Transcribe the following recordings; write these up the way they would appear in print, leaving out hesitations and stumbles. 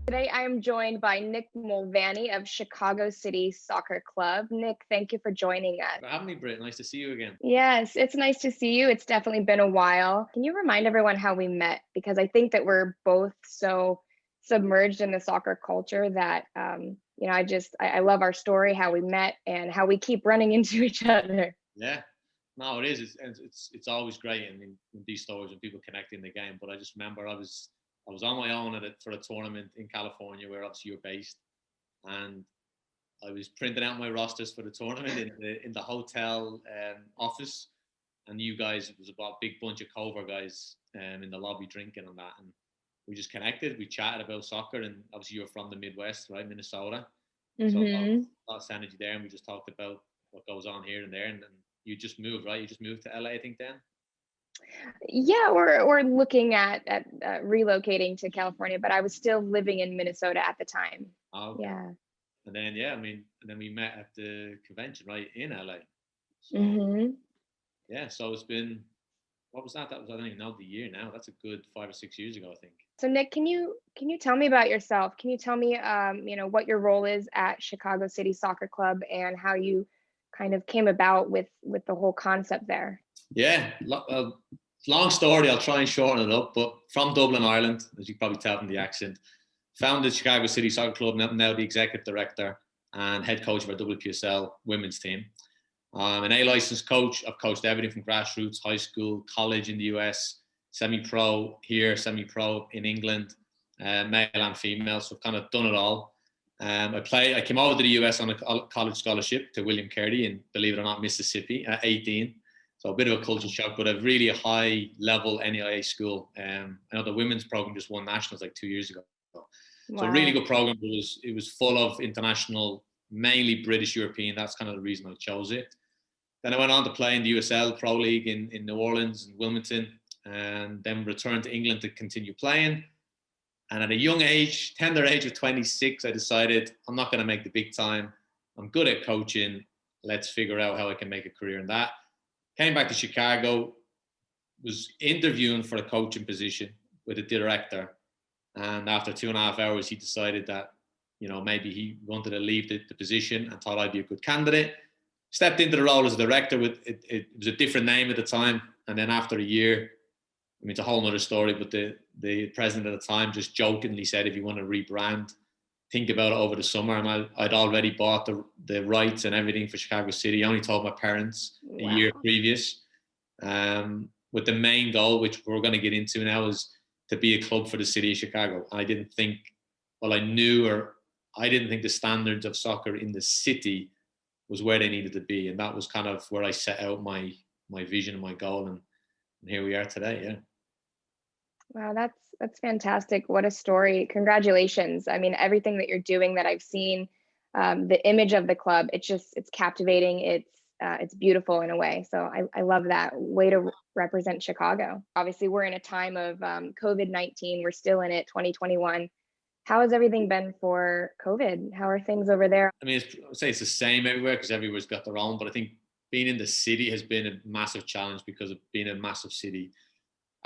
Today I am joined by Nick Mulvaney of Chicago City Soccer Club. Nick, thank you for joining us. For having me, Britt. Nice to see you again. Yes, it's nice to see you. It's definitely been a while. Can you remind everyone how we met? Because I think that we're both so submerged in the soccer culture that I love our story, how we met, and how we keep running into each other. Yeah, no, it is. It's always great. I mean, these stories and people connecting the game. But I just remember I was on my own for a tournament in California, where obviously you're based, and I was printing out my rosters for the tournament in the hotel office, and you guys, it was about a big bunch of Culver guys in the lobby drinking and that, and we just connected. We chatted about soccer, and obviously you're from the Midwest, right, Minnesota. So Mm-hmm. a lot of synergy there, and we just talked about what goes on here and there, and you just moved, right? You just moved to LA, I think, then. Yeah, we're looking at relocating to California, but I was still living in Minnesota at the time. Oh, okay. Yeah. And then and then we met at the convention, right, in LA. So Mm-hmm. yeah, so it's been, what was that? That was, I don't even know the year now. That's a good 5 or 6 years ago, I think. So Nick, can you tell me about yourself? Can you tell me what your role is at Chicago City Soccer Club and how you kind of came about with the whole concept there? Yeah, long story. I'll try and shorten it up. But from Dublin, Ireland, as you can probably tell from the accent, founded Chicago City Soccer Club. Now the executive director and head coach of our WPSL women's team. I'm an A-licensed coach. I've coached everything from grassroots, high school, college in the US, semi-pro here, semi-pro in England, male and female. So I've kind of done it all. I came over to the US on a college scholarship to William Carey in, believe it or not, Mississippi at 18. So a bit of a culture shock, but a really high level NAIA school. I know the women's program just won nationals like 2 years ago. So a really Wow. good program. It was full of international, mainly British, European. That's kind of the reason I chose it. Then I went on to play in the USL Pro League in New Orleans and Wilmington, and then returned to England to continue playing. And at a young age, tender age of 26, I decided I'm not going to make the big time. I'm good at coaching. Let's figure out how I can make a career in that. Came back to Chicago, was interviewing for a coaching position with a director. And after 2.5 hours, he decided that, maybe he wanted to leave the position and thought I'd be a good candidate. Stepped into the role as a director with it was a different name at the time. And then after a year, I mean, it's a whole nother story, but the president at the time just jokingly said, if you want to rebrand, think about it over the summer. And I'd already bought the rights and everything for Chicago City. I only told my parents a year previous, with the main goal, which we're going to get into now, is to be a club for the city of Chicago. And I didn't think the standards of soccer in the city was where they needed to be. And that was kind of where I set out my vision and my goal. And here we are today. Yeah. Wow, that's fantastic. What a story. Congratulations. I mean, everything that you're doing that I've seen, the image of the club, it's captivating. It's beautiful in a way. So I love that way to represent Chicago. Obviously, we're in a time of COVID-19. We're still in it, 2021. How has everything been for COVID? How are things over there? I mean, I would say it's the same everywhere because everywhere's got their own. But I think being in the city has been a massive challenge because of being a massive city.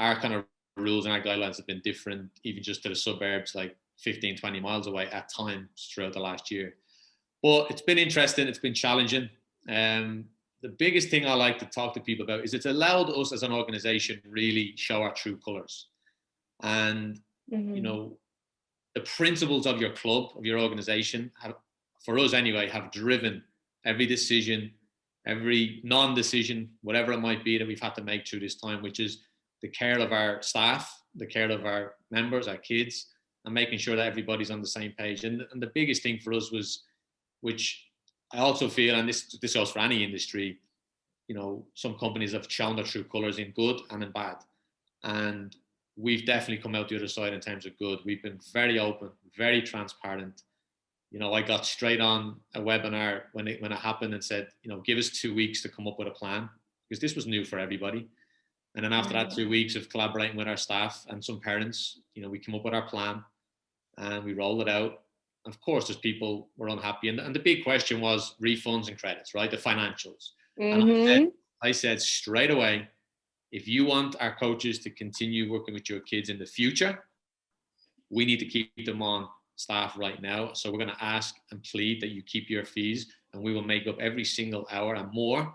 Our kind of rules and our guidelines have been different, even just to the suburbs, like 15, 20 miles away at times throughout the last year. But it's been interesting. It's been challenging. The biggest thing I like to talk to people about is it's allowed us as an organization really show our true colors. And, the principles of your club, of your organization, for us anyway, have driven every decision, every non-decision, whatever it might be that we've had to make through this time, which is the care of our staff, the care of our members, our kids, and making sure that everybody's on the same page. And the biggest thing for us was, which I also feel, and this goes for any industry, some companies have shown their true colors in good and in bad. And we've definitely come out the other side in terms of good. We've been very open, very transparent. I got straight on a webinar when it happened and said, give us 2 weeks to come up with a plan, because this was new for everybody. And then after that 2 weeks of collaborating with our staff and some parents, we came up with our plan and we rolled it out. Of course, there's people were unhappy. And the big question was refunds and credits, right? The financials. Mm-hmm. And I said straight away, if you want our coaches to continue working with your kids in the future, we need to keep them on staff right now. So we're going to ask and plead that you keep your fees, and we will make up every single hour and more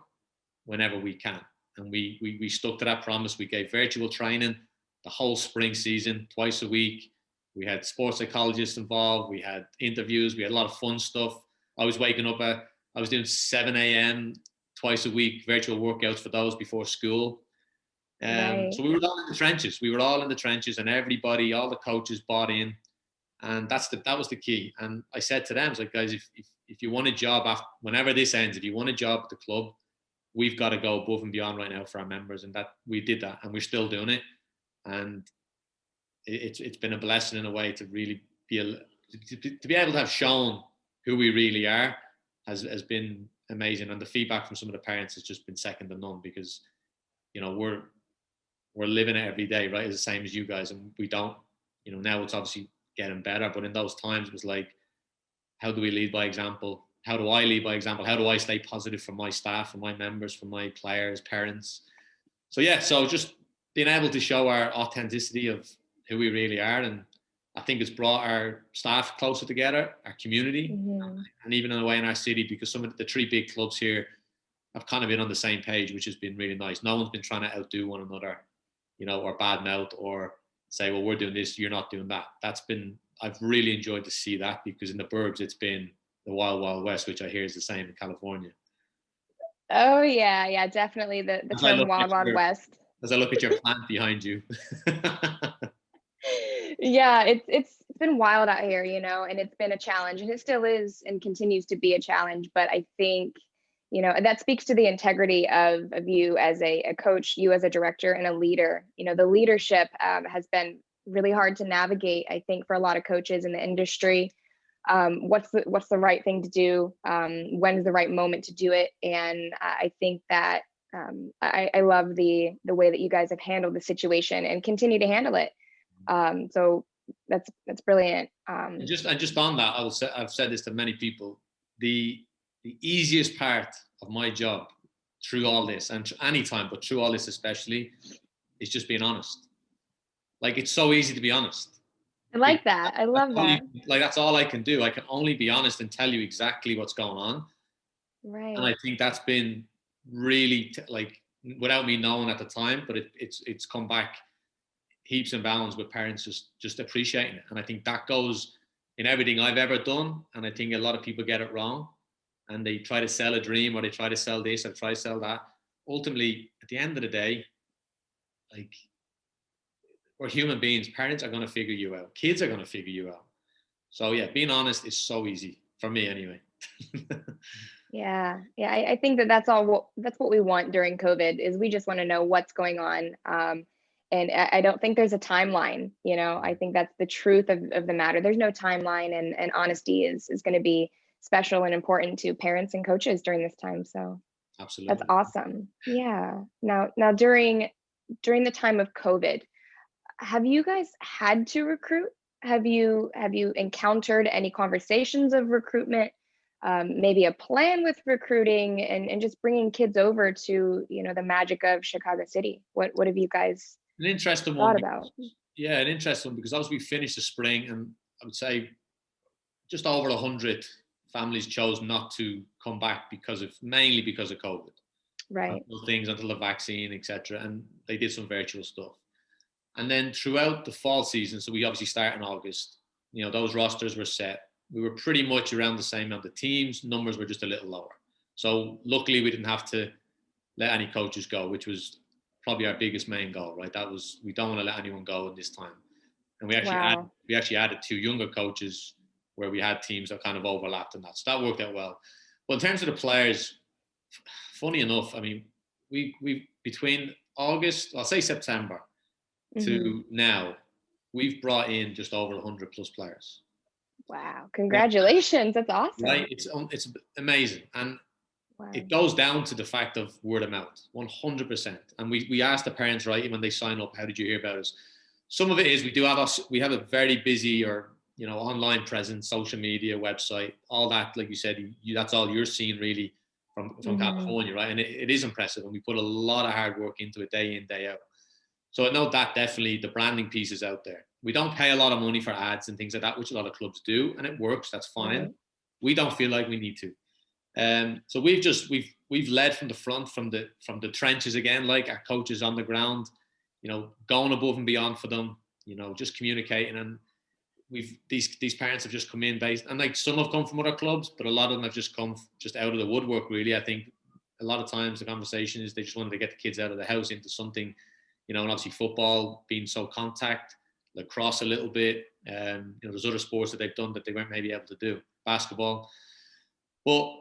whenever we can. And we stuck to that promise. We gave virtual training the whole spring season, twice a week. We had sports psychologists involved. We had interviews. We had a lot of fun stuff. I was waking up I was doing 7 a.m. twice a week, virtual workouts for those before school. Right. So we were all in the trenches. We were all in the trenches, and everybody, all the coaches bought in. And that was the key. And I said to them, I was like, guys, if you want a job after, whenever this ends, if you want a job at the club, we've got to go above and beyond right now for our members. And that we did that, and we're still doing it. And it's been a blessing in a way to really be able to have shown who we really are has been amazing. And the feedback from some of the parents has just been second to none, because, you know, we're living it every day, right? It's the same as you guys. And we don't, you know, now it's obviously getting better, but in those times it was like, how do we lead by example? How do I lead by example? How do I stay positive for my staff, for my members, for my players, parents? So yeah, so just being able to show our authenticity of who we really are. And I think it's brought our staff closer together, our community, and even in a way in our city, because some of the 3 big clubs here have kind of been on the same page, which has been really nice. No one's been trying to outdo one another, you know, or badmouth or say, well, we're doing this, you're not doing that. I've really enjoyed to see that, because in the burbs, it's been the wild, wild west, which I hear is the same in California. Oh yeah, definitely the term wild, wild west. As I look at your plant behind you. Yeah, it's been wild out here, you know, and it's been a challenge, and it still is and continues to be a challenge. But I think, you know, that speaks to the integrity of you as a coach, you as a director and a leader. You know, the leadership has been really hard to navigate, I think, for a lot of coaches in the industry. What's the right thing to do? When's the right moment to do it? And I think that I love the way that you guys have handled the situation and continue to handle it. So that's brilliant. And just on that, I've said this to many people. The easiest part of my job through all this, and any time, but through all this especially, is just being honest. Like, it's so easy to be honest. I like that. I love that. Like, that's all I can do. I can only be honest and tell you exactly what's going on. Right. And I think that's been really like, without me knowing at the time, but it's come back heaps and bounds with parents just appreciating it. And I think that goes in everything I've ever done. And I think a lot of people get it wrong, and they try to sell a dream, or they try to sell this or try to sell that. Ultimately, at the end of the day, like, we're human beings. Parents are going to figure you out. Kids are going to figure you out. So yeah, being honest is so easy for me anyway. Yeah. I think that's what we want during COVID, is we just want to know what's going on. And I don't think there's a timeline, you know. I think that's the truth of the matter. There's no timeline, and honesty is going to be special and important to parents and coaches during this time. So absolutely, that's awesome. Yeah. Now during the time of COVID, have you guys had to recruit? Have you encountered any conversations of recruitment? Maybe a plan with recruiting and just bringing kids over to, you know, the magic of Chicago City. What have you guys an interesting thought one? About? Yeah, an interesting one, because as we finished the spring, and I would say just over 100 families chose not to come back mainly because of COVID. Right. Things until the vaccine, etc. And they did some virtual stuff. And then throughout the fall season, so we obviously start in August, you know, those rosters were set. We were pretty much around the same amount of teams. Numbers were just a little lower. So luckily we didn't have to let any coaches go, which was probably our biggest main goal, right? That was, we don't want to let anyone go in this time. And we actually added 2 younger coaches where we had teams that kind of overlapped in that. So that worked out well. But in terms of the players, funny enough, I mean, we between August, I'll say September, to now, we've brought in just over 100 plus players. Wow. Congratulations. That's awesome. Right. It's amazing. And it goes down to the fact of word of mouth, 100%. And we ask the parents, right, when they sign up, how did you hear about us? Some of it is we have a very busy, or, you know, online presence, social media, website, all that. Like you said, that's all you're seeing really from California, right? And it is impressive. And we put a lot of hard work into it day in, day out. So I know that definitely the branding piece is out there. We don't pay a lot of money for ads and things like that, which a lot of clubs do, and it works. That's fine. Right. We don't feel like we need to. So we've led from the front, from the trenches again, like our coaches on the ground, going above and beyond for them, just communicating. And these parents have just come in based, and like some have come from other clubs, but a lot of them have just come just out of the woodwork, really. I think a lot of times the conversation is they just wanted to get the kids out of the house into something, and obviously football being so contact, lacrosse a little bit, there's other sports that they've done that they weren't maybe able to do, basketball. But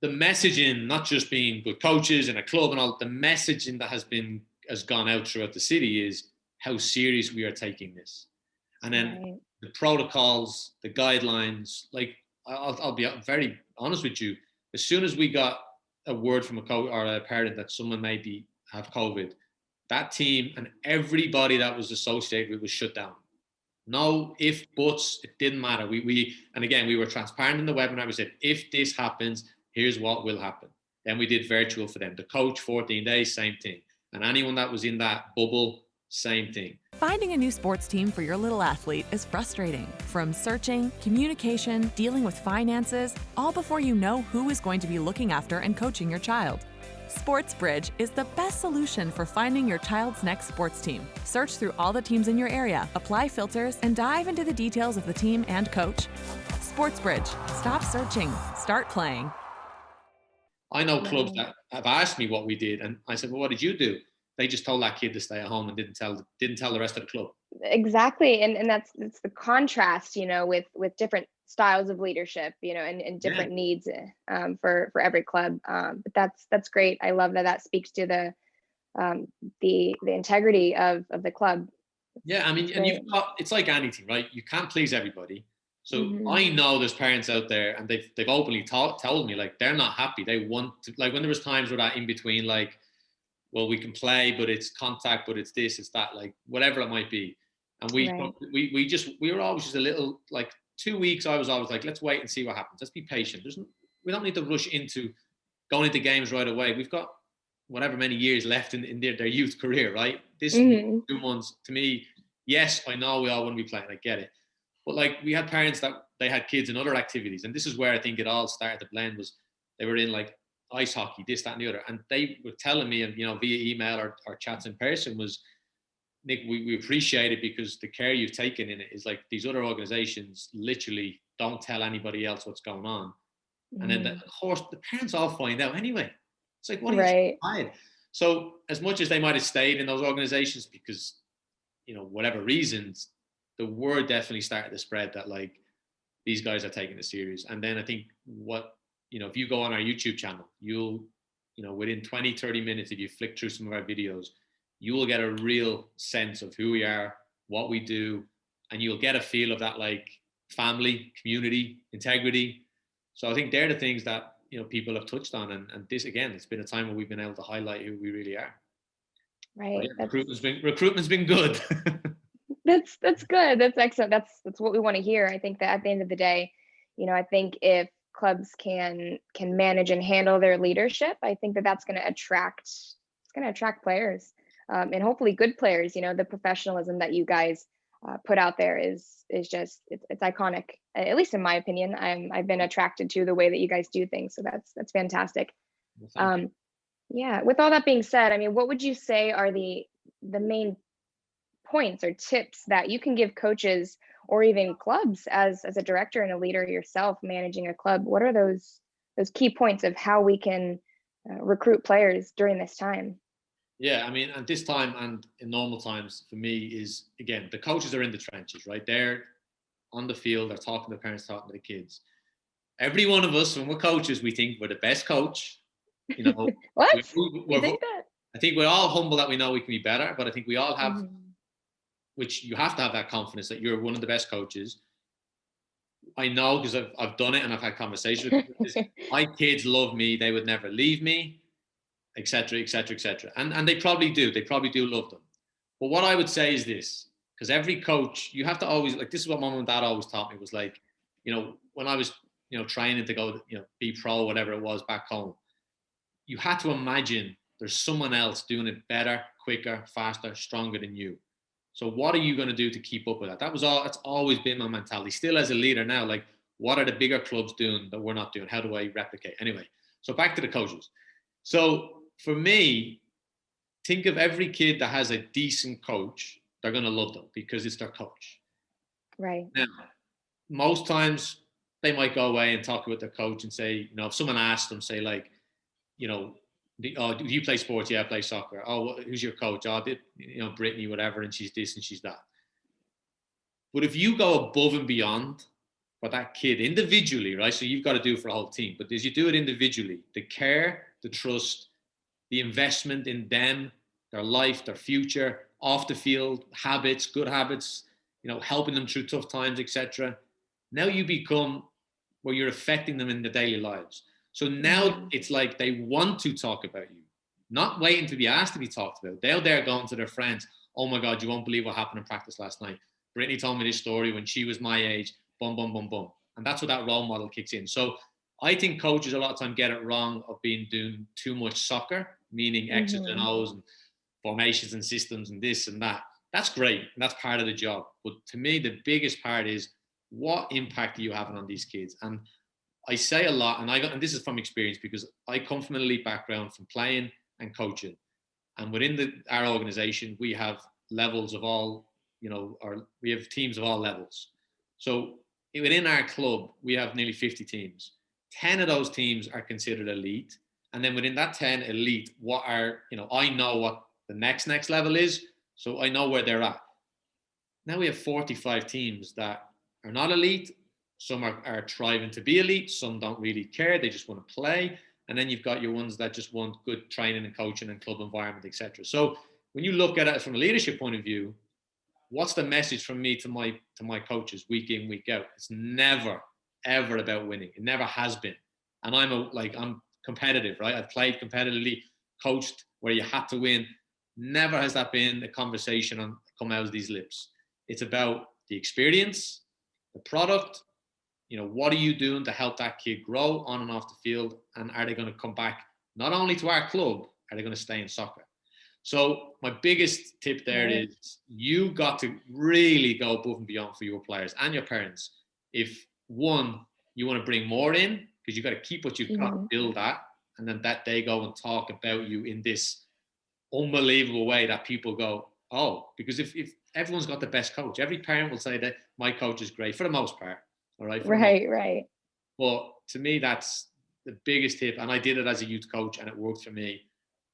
the messaging, not just being good coaches in a club and all, the messaging that has gone out throughout the city is how serious we are taking this. And then the protocols, the guidelines, like I'll be very honest with you, as soon as we got a word from a coach or a parent that someone maybe have COVID, that team and everybody that was associated with was shut down. No if, buts, it didn't matter. And again, we were transparent in the webinar. We said, if this happens, here's what will happen. Then we did virtual for them. The coach, 14 days, same thing. And anyone that was in that bubble, same thing. Finding a new sports team for your little athlete is frustrating. From searching, communication, dealing with finances, all before you know who is going to be looking after and coaching your child. SportsBridge is the best solution for finding your child's next sports team. Search through all the teams in your area, apply filters, and dive into the details of the team and coach. SportsBridge. Stop searching. Start playing. I know clubs that have asked me what we did, and I said, well, what did you do? They just told that kid to stay at home and didn't tell the rest of the club. Exactly. And that's the contrast, with different styles of leadership, and different needs for every club. But that's great. I love that speaks to the integrity of the club. Yeah, I mean, and it's like anything, right? You can't please everybody. So I know there's parents out there, and they've openly told me, like, they're not happy. They want to, like, when there was times where that in between, like, well, we can play, but it's contact, but it's this, it's that, like, whatever it might be. And we were always just a little, like, 2 weeks. I was always like, let's wait and see what happens. Let's be patient. We don't need to rush into going into games right away. We've got whatever many years left in their youth career, right? This 2 months, to me, yes, I know we all want to be playing. I get it. But like, we had parents that they had kids in other activities. And this is where I think it all started to blend, was they were in like ice hockey, this, that, and the other. And they were telling me, and via email or chats in person, was, Nick, we appreciate it because the care you've taken in it is like, these other organizations literally don't tell anybody else what's going on. And then, of course, the parents all find out anyway. It's like, what are you trying? So as much as they might have stayed in those organizations because, whatever reasons, the word definitely started to spread that, like, these guys are taking it serious. And then I think if you go on our YouTube channel, you'll, within 20, 30 minutes, if you flick through some of our videos, you will get a real sense of who we are, what we do, and you'll get a feel of that, like, family, community, integrity. So I think they're the things that, people have touched on. And this, again, it's been a time where we've been able to highlight who we really are. Right. Yeah, recruitment's been good. That's good. That's excellent. That's what we want to hear. I think that at the end of the day, I think if clubs can manage and handle their leadership, I think that's going to attract players, and hopefully good players. The professionalism that you guys put out there is just it's iconic. At least in my opinion, I've been attracted to the way that you guys do things. So that's fantastic. Well, yeah. With all that being said, I mean, what would you say are the main points or tips that you can give coaches or even clubs as a director and a leader yourself managing a club? What are those key points of how we can recruit players during this time? Yeah, I mean, at this time and in normal times for me is, again, the coaches are in the trenches, right? They're on the field, they're talking to the parents, talking to the kids. Every one of us, when we're coaches, we think we're the best coach. What? You think that? I think we're all humble that we know we can be better, but I think we all have, which you have to have that confidence that you're one of the best coaches. I know because I've done it and I've had conversations with them. My kids love me. They would never leave me, etc., etc., etc. And they probably do. They probably do love them. But what I would say is this, because every coach, you have to always, like, this is what mom and dad always taught me, was like, when I was, training to go, be pro, whatever it was back home, you had to imagine there's someone else doing it better, quicker, faster, stronger than you. So what are you going to do to keep up with that? That's always been my mentality. Still as a leader now, like, what are the bigger clubs doing that we're not doing? How do I replicate? Anyway, so back to the coaches. So for me, think of every kid that has a decent coach, they're going to love them because it's their coach. Right. Now, most times they might go away and talk with their coach and say, if someone asks them, say like, oh, do you play sports? Yeah, I play soccer. Oh, who's your coach? Oh, Brittany, whatever, and she's this and she's that. But if you go above and beyond for that kid individually, right? So you've got to do it for a whole team. But as you do it individually, the care, the trust, the investment in them, their life, their future, off the field, habits, good habits, helping them through tough times, etc. Now you become where you're affecting them in their daily lives. So now it's like they want to talk about you, not waiting to be asked to be talked about. They're going to their friends. Oh my God, you won't believe what happened in practice last night. Brittany told me this story when she was my age, boom, boom, boom, boom. And that's what that role model kicks in. So I think coaches a lot of time get it wrong of doing too much soccer, meaning X's and O's and formations and systems and this and that. That's great. And that's part of the job. But to me, the biggest part is, what impact are you having on these kids? And I say a lot, and this is from experience because I come from an elite background from playing and coaching. And within our organization, we have levels of all, we have teams of all levels. So within our club, we have nearly 50 teams. 10 of those teams are considered elite. And then within that 10 elite, I know what the next level is. So I know where they're at. Now we have 45 teams that are not elite. Some are thriving to be elite. Some don't really care. They just want to play. And then you've got your ones that just want good training and coaching and club environment, etc. So when you look at it from a leadership point of view, what's the message from me to my coaches week in, week out? It's never, ever about winning. It never has been. And I'm competitive, right? I've played competitively, coached where you had to win. Never has that been a conversation come out of these lips. It's about the experience, the product. What are you doing to help that kid grow on and off the field? And are they going to come back not only to our club, are they going to stay in soccer? So my biggest tip there is you got to really go above and beyond for your players and your parents. If one, you want to bring more in, because you've got to keep what you've got, build that, and then that they go and talk about you in this unbelievable way that people go, oh, because if everyone's got the best coach, every parent will say that my coach is great for the most part. All right. Right. But to me, that's the biggest tip. And I did it as a youth coach and it worked for me.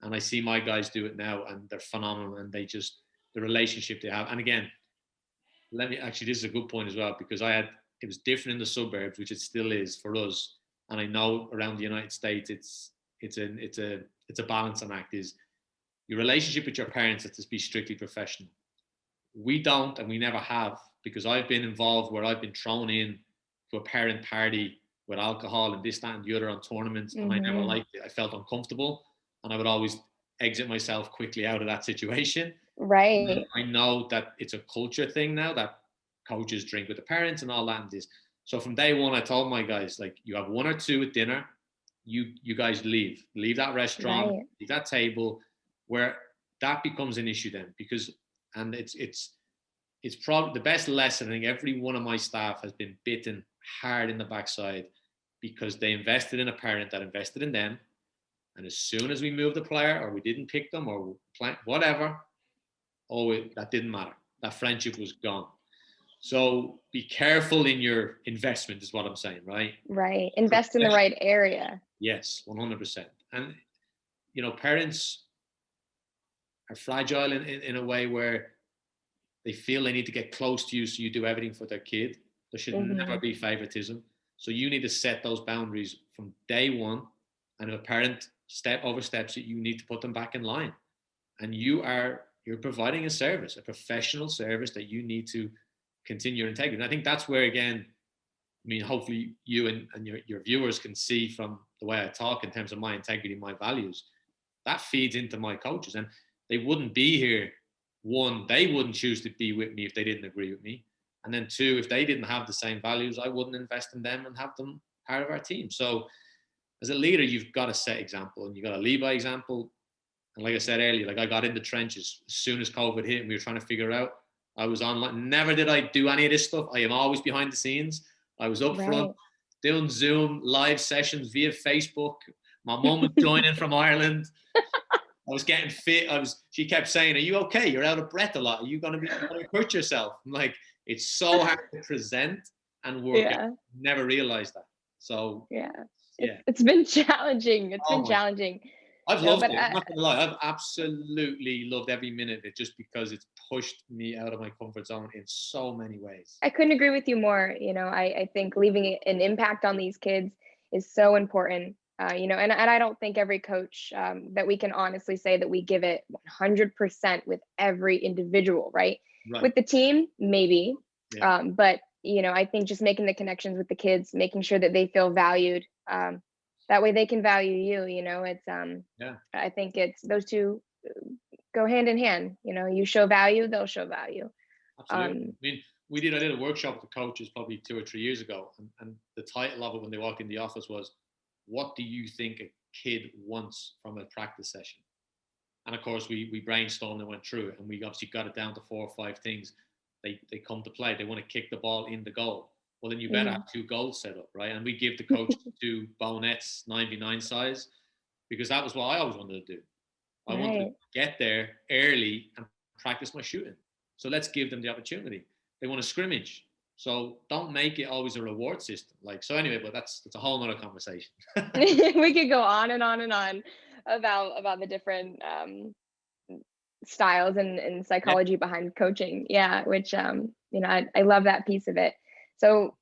And I see my guys do it now and they're phenomenal. And the relationship they have. And again, this is a good point as well, because it was different in the suburbs, which it still is for us. And I know around the United States, it's a balancing act. Is your relationship with your parents has to be strictly professional. We don't, and we never have, because I've been involved where I've been thrown in to a parent party with alcohol and this, that, and the other on tournaments, and I never liked it. I felt uncomfortable, and I would always exit myself quickly out of that situation. Right. I know that it's a culture thing now that coaches drink with the parents and all that and this. So from day one, I told my guys, like, you have one or two at dinner, you guys leave that restaurant, leave that table, where that becomes an issue then, because, and it's probably the best lesson. I think every one of my staff has been bitten hard in the backside because they invested in a parent that invested in them. And as soon as we moved the player or we didn't pick them or whatever, that didn't matter. That friendship was gone. So be careful in your investment is what I'm saying, right? Right. Invest in the right area. Yes, 100%. And, parents are fragile in a way where they feel they need to get close to you, so you do everything for their kid. There should never be favoritism. So you need to set those boundaries from day one. And if a parent oversteps it, you need to put them back in line. And you're providing a service, a professional service that you need to continue your integrity. And I think that's where, again, hopefully you and your viewers can see from the way I talk in terms of my integrity, my values, that feeds into my coaches. And they wouldn't be here. One, they wouldn't choose to be with me if they didn't agree with me. And then two, if they didn't have the same values, I wouldn't invest in them and have them part of our team. So as a leader, you've got to set example and you've got to lead by example. And like I said earlier, like I got in the trenches as soon as COVID hit and we were trying to figure out I was online. Never did I do any of this stuff. I am always behind the scenes. I was up front doing Zoom live sessions via Facebook. My mum was joining from Ireland. I was getting fit. She kept saying, "Are you okay? You're out of breath a lot. Are you going to hurt yourself?" I'm like, it's so hard to present and work. I never realized that. So it's been challenging. It's been challenging. I've loved it. I'm not gonna lie. I've absolutely loved every minute of it, just because it's pushed me out of my comfort zone in so many ways. I couldn't agree with you more. I think leaving an impact on these kids is so important. And I don't think every coach that we can honestly say that we give it 100% with every individual, right? With the team, maybe. But, I think just making the connections with the kids, making sure that they feel valued, that way they can value you, it's, I think it's those two go hand in hand. You show value, they'll show value. Absolutely. I did a workshop with the coaches probably 2 or 3 years ago. And the title of it when they walked in the office was, "What do you think a kid wants from a practice session?" And of course, we brainstormed and went through it, and we obviously got it down to 4 or 5 things. They come to play. They want to kick the ball in the goal. Well, then you better have 2 goals set up, right? And we give the coach 2 bonettes, 99 size, because that was what I always wanted to do. I wanted to get there early and practice my shooting. So let's give them the opportunity. They want to scrimmage. So don't make it always a reward system. So anyway, but that's a whole nother conversation. We could go on and on and on about the different styles and psychology behind coaching. Which I love that piece of it. So,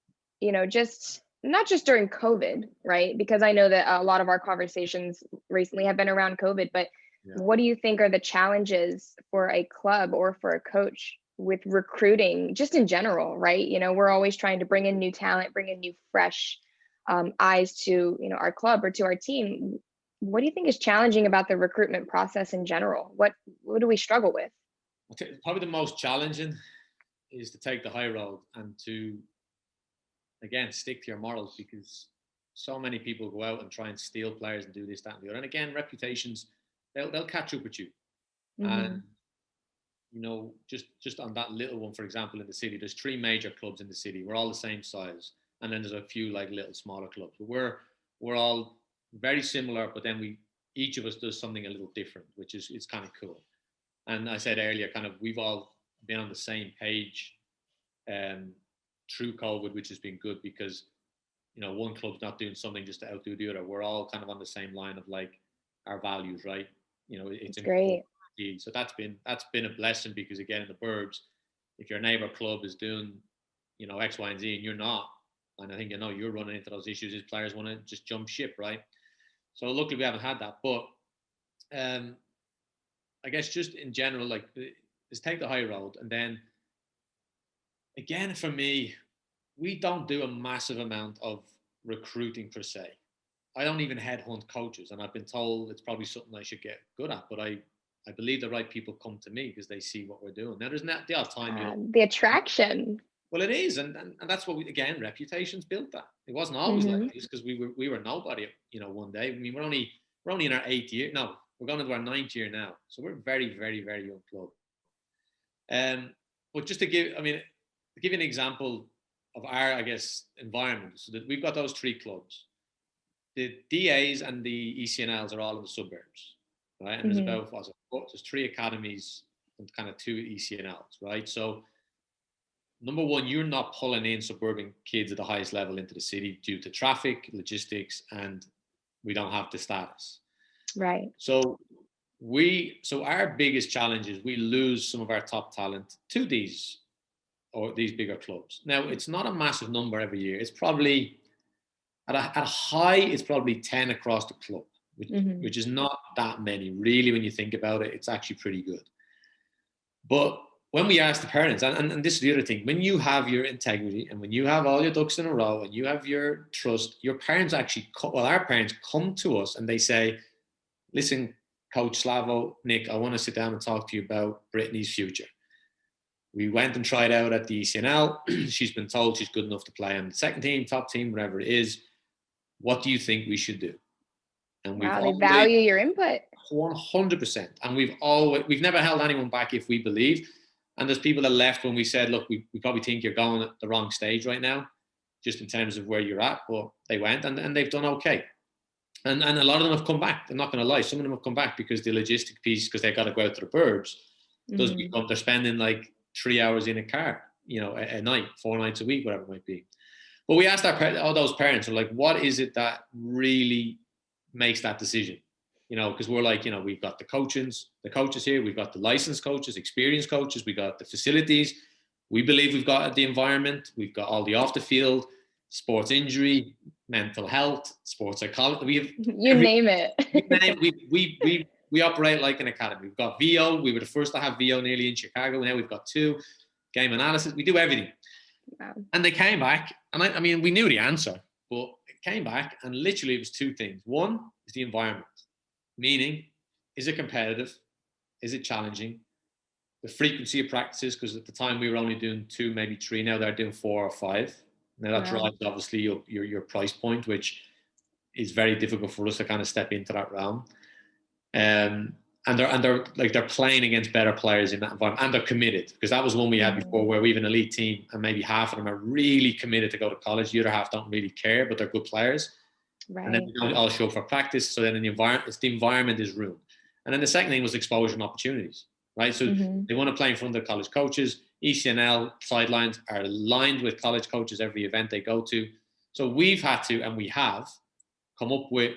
just not just during COVID, right? Because I know that a lot of our conversations recently have been around COVID, but what do you think are the challenges for a club or for a coach with recruiting, just in general, right? We're always trying to bring in new talent, bring in new fresh eyes to, our club or to our team. What do you think is challenging about the recruitment process in general? What do we struggle with? Probably the most challenging is to take the high road and to, again, stick to your morals, because so many people go out and try and steal players and do this, that, and the other. And again, reputations, they'll catch up with you. And just on that little one, for example, in the city, there's 3 major clubs in the city. We're all the same size, and then there's a few little smaller clubs. But we're all very similar, but then each of us does something a little different, which is kind of cool. And I said earlier, kind of we've all been on the same page through COVID, which has been good, because one club's not doing something just to outdo the other. We're all kind of on the same line of our values, right? It's great. So that's been a blessing, because again, in the burbs, if your neighbor club is doing X, Y, and Z and you're not, and I think you're running into those issues, is players want to just jump ship, right? So luckily we haven't had that. But I guess just in general, is take the high road. And then again, for me, we don't do a massive amount of recruiting per se. I don't even headhunt coaches, and I've been told it's probably something I should get good at, but I believe the right people come to me because they see what we're doing. Now, there's not the odd time. The attraction. Well, it is, and that's what reputations built that. It wasn't always like this, because we were nobody. One day. I mean, we're only in our 8th year. No, we're going into our 9th year now, so we're a very, very, very young club. But just to give you an example of our, I guess, environment, so that we've got those 3 clubs. The DAs and the ECNLs are all in the suburbs, right? And there's 3 academies and kind of 2 ECNLs, right? So number one, you're not pulling in suburban kids at the highest level into the city due to traffic, logistics, and we don't have the status. Right. So our biggest challenge is we lose some of our top talent to these bigger clubs. Now, it's not a massive number every year. It's probably at a high, it's probably 10 across the club, which is not that many, really. When you think about it, it's actually pretty good. But when we ask the parents, and this is the other thing, when you have your integrity and when you have all your ducks in a row and you have your trust, your parents our parents come to us and they say, "Listen, Coach Slavo, Nick, I want to sit down and talk to you about Brittany's future. We went and tried out at the ECNL. She's been told she's good enough to play on the second team, top team, whatever it is. What do you think we should do?" And they value your input. 100%. And we've never held anyone back if we believe. And there's people that left when we said, look, we probably think you're going at the wrong stage right now, just in terms of where you're at. But they went and they've done okay. And a lot of them have come back. I'm not going to lie. Some of them have come back because the logistic piece, because they've got to go out to the burbs, does become, they're spending like 3 hours in a car, you know, a night, 4 nights a week, whatever it might be. But we asked all those parents, are like, what is it that really makes that decision? You know, because we're like, you know, we've got the coaches here, we've got the licensed coaches, experienced coaches, we got the facilities. We believe we've got the environment, we've got all the off the field, sports injury, mental health, sports psychology. We have name it. we operate like an academy. We've got VO. We were the first to have VO nearly in Chicago. Now we've got 2. Game analysis. We do everything. Wow. And they came back, and I mean, we knew the answer, but it came back, and literally it was 2 things. One is the environment, meaning, is it competitive? Is it challenging? The frequency of practices, because at the time we were only doing 2, maybe 3. Now they're doing 4 or 5. Now that drives obviously your price point, which is very difficult for us to kind of step into that realm. And they're playing against better players in that environment, and they're committed, because that was one we had before where we have an elite team and maybe half of them are really committed to go to college. The other half don't really care, but they're good players. Right. And then they don't all show up for practice. So then in the environment is ruined. And then the second thing was exposure and opportunities, right? So they want to play in front of the college coaches. ECNL sidelines are aligned with college coaches every event they go to. So we've had to, and we have come up with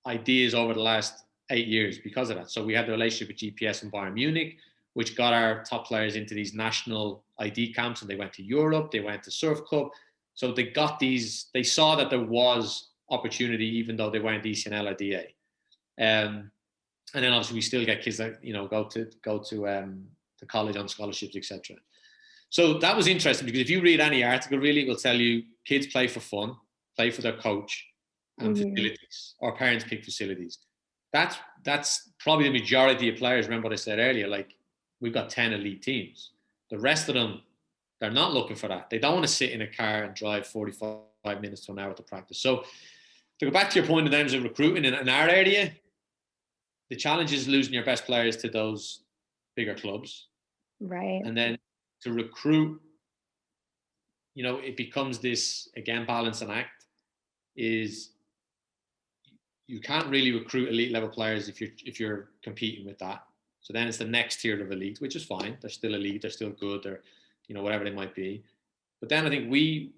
ideas over the last 8 years because of that. So we had the relationship with GPS and Bayern Munich, which got our top players into these national ID camps, and they went to Europe, they went to Surf Cup. So they got these, they saw that there was opportunity, even though they weren't ECNL or DA. And then obviously we still get kids that, you know, go to college on scholarships, etc. So that was interesting, because if you read any article, really, it will tell you kids play for fun, play for their coach, and facilities, or parents pick facilities. That's probably the majority of players. Remember what I said earlier, like we've got 10 elite teams. The rest of them, they're not looking for that. They don't want to sit in a car and drive 45 minutes to an hour to practice. So to go back to your point in terms of recruiting in our area, the challenge is losing your best players to those bigger clubs. Right. And then to recruit, you know, it becomes this, again, balance and act, is you can't really recruit elite level players if you're competing with that. So then it's the next tier of elite, which is fine. They're still elite, they're still good, they're, you know, whatever they might be. But then I think we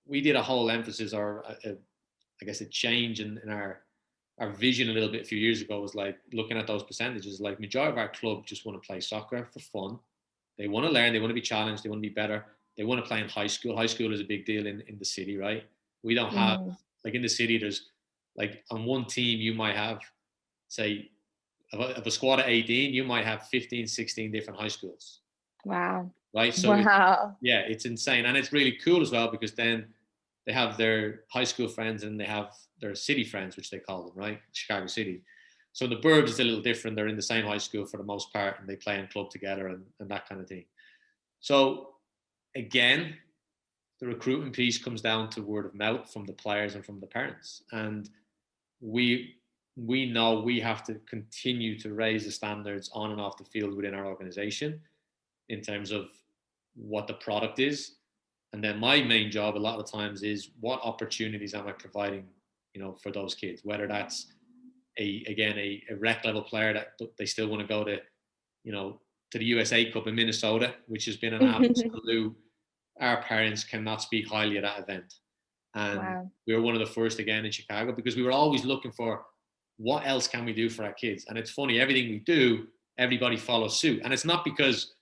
did a whole emphasis, or I guess a change in our vision a little bit a few years ago, was like looking at those percentages. Like majority of our club just want to play soccer for fun. They want to learn, they want to be challenged, they want to be better. They want to play in high school. High school is a big deal in the city, right? We don't have, like in the city, there's like on one team, you might have, say, of a squad of 18, you might have 15, 16 different high schools. Wow. Right? So it's insane. And it's really cool as well, because then they have their high school friends and they have their city friends, which they call them, right? Chicago City. So in the burbs, it's a little different. They're in the same high school for the most part, and they play in club together and that kind of thing. So again, the recruitment piece comes down to word of mouth from the players and from the parents. And we know we have to continue to raise the standards on and off the field within our organization in terms of what the product is. And then my main job a lot of times is, what opportunities am I providing, you know, for those kids, whether that's a rec level player that they still want to go to, you know, to the USA Cup in Minnesota, which has been an absolute, our parents cannot speak highly of that event. And we were one of the first again in Chicago, because we were always looking for what else can we do for our kids. And it's funny, everything we do, everybody follows suit. And it's not because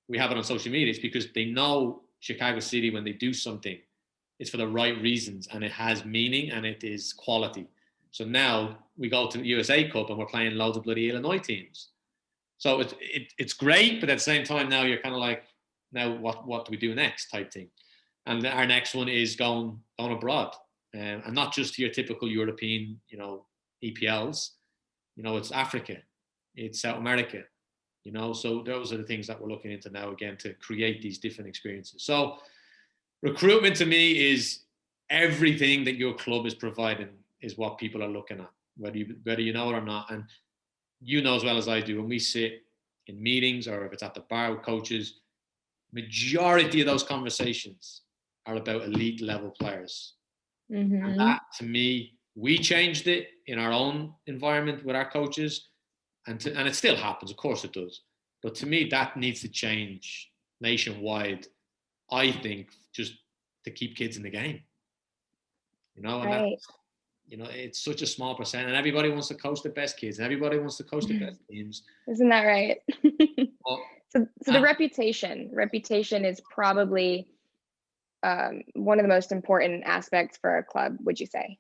we have it on social media, it's because they know Chicago City, when they do something, it's for the right reasons and it has meaning and it is quality. So now we go to the USA Cup and we're playing loads of bloody Illinois teams. So it's great, but at the same time now you're kind of like, now what do we do next type thing? And our next one is going abroad, and not just to your typical European, you know, EPLs. You know, it's Africa, it's South America, you know. So those are the things that we're looking into now, again, to create these different experiences. So recruitment to me is everything that your club is providing is what people are looking at, whether you know it or not. And you know as well as I do, when we sit in meetings or if it's at the bar with coaches, majority of those conversations are about elite level players. Mm-hmm. And that, to me, we changed it in our own environment with our coaches, and it still happens, of course it does. But to me, that needs to change nationwide, I think, just to keep kids in the game. And right. it's such a small percent, and everybody wants to coach the best kids, and everybody wants to coach the best teams. Isn't that right? So the reputation is probably one of the most important aspects for a club, would you say?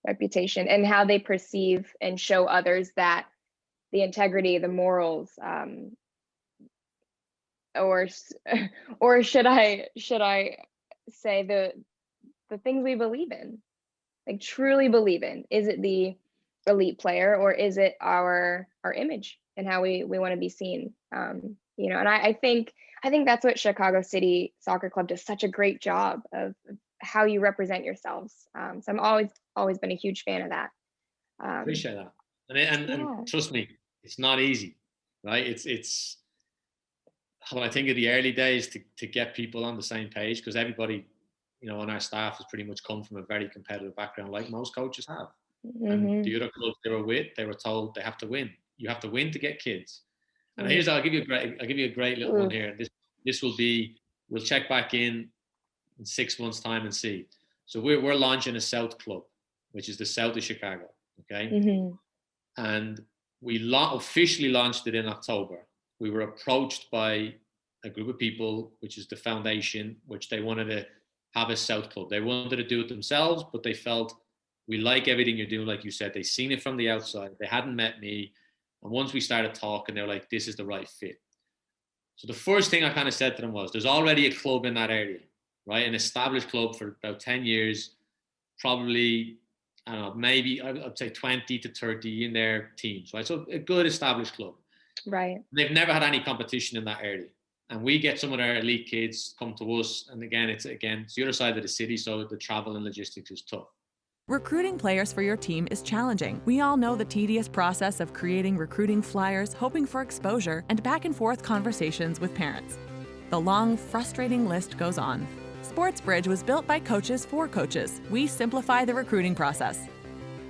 Reputation, and how they perceive and show others that the integrity, the morals, or should I say the things we believe in, like truly believe in? Is it the elite player, or is it our image and how we want to be seen? And I think that's what Chicago City Soccer Club does such a great job of how you represent yourselves. So I'm always been a huge fan of that. Appreciate that. And trust me, it's not easy, right? It's when I think of the early days to get people on the same page, because everybody, on our staff has pretty much come from a very competitive background, like most coaches have. Mm-hmm. And the other clubs they were with, they were told they have to win. You have to win to get kids. And I'll give you a great little one here. This will be, we'll check back in 6 months' time and see. So we're launching a South Club, which is the south of Chicago. Okay. Mm-hmm. And we officially launched it in October. We were approached by a group of people, which is the foundation, which they wanted to have a South Club. They wanted to do it themselves, but they felt, we like everything you're doing, like you said. They seen it from the outside. They hadn't met me. And once we started talking, they were like, this is the right fit. So the first thing I kind of said to them was, there's already a club in that area, right? An established club for about 10 years, probably, I don't know, maybe I'd say 20 to 30 in their teams, right? So a good established club. Right. They've never had any competition in that area. And we get some of their elite kids come to us. And again, it's the other side of the city, so the travel and logistics is tough. Recruiting players for your team is challenging. We all know the tedious process of creating recruiting flyers, hoping for exposure, and back and forth conversations with parents. The long, frustrating list goes on. SportsBridge was built by coaches for coaches. We simplify the recruiting process.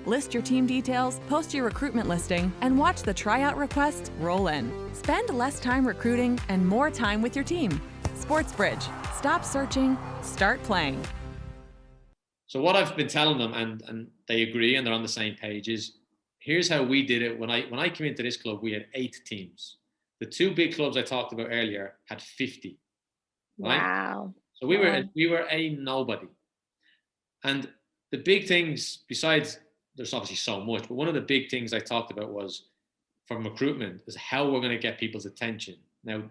List your team details, post your recruitment listing, and watch the tryout requests roll in. Spend less time recruiting and more time with your team. SportsBridge. Stop searching, start playing. So what I've been telling them, and they agree and they're on the same page, is here's how we did it. When I came into this club, we had 8 teams. The 2 big clubs I talked about earlier had 50. Right? Wow. So we were a nobody. And the big things, besides, there's obviously so much, but one of the big things I talked about was, from recruitment, is how we're going to get people's attention. Now,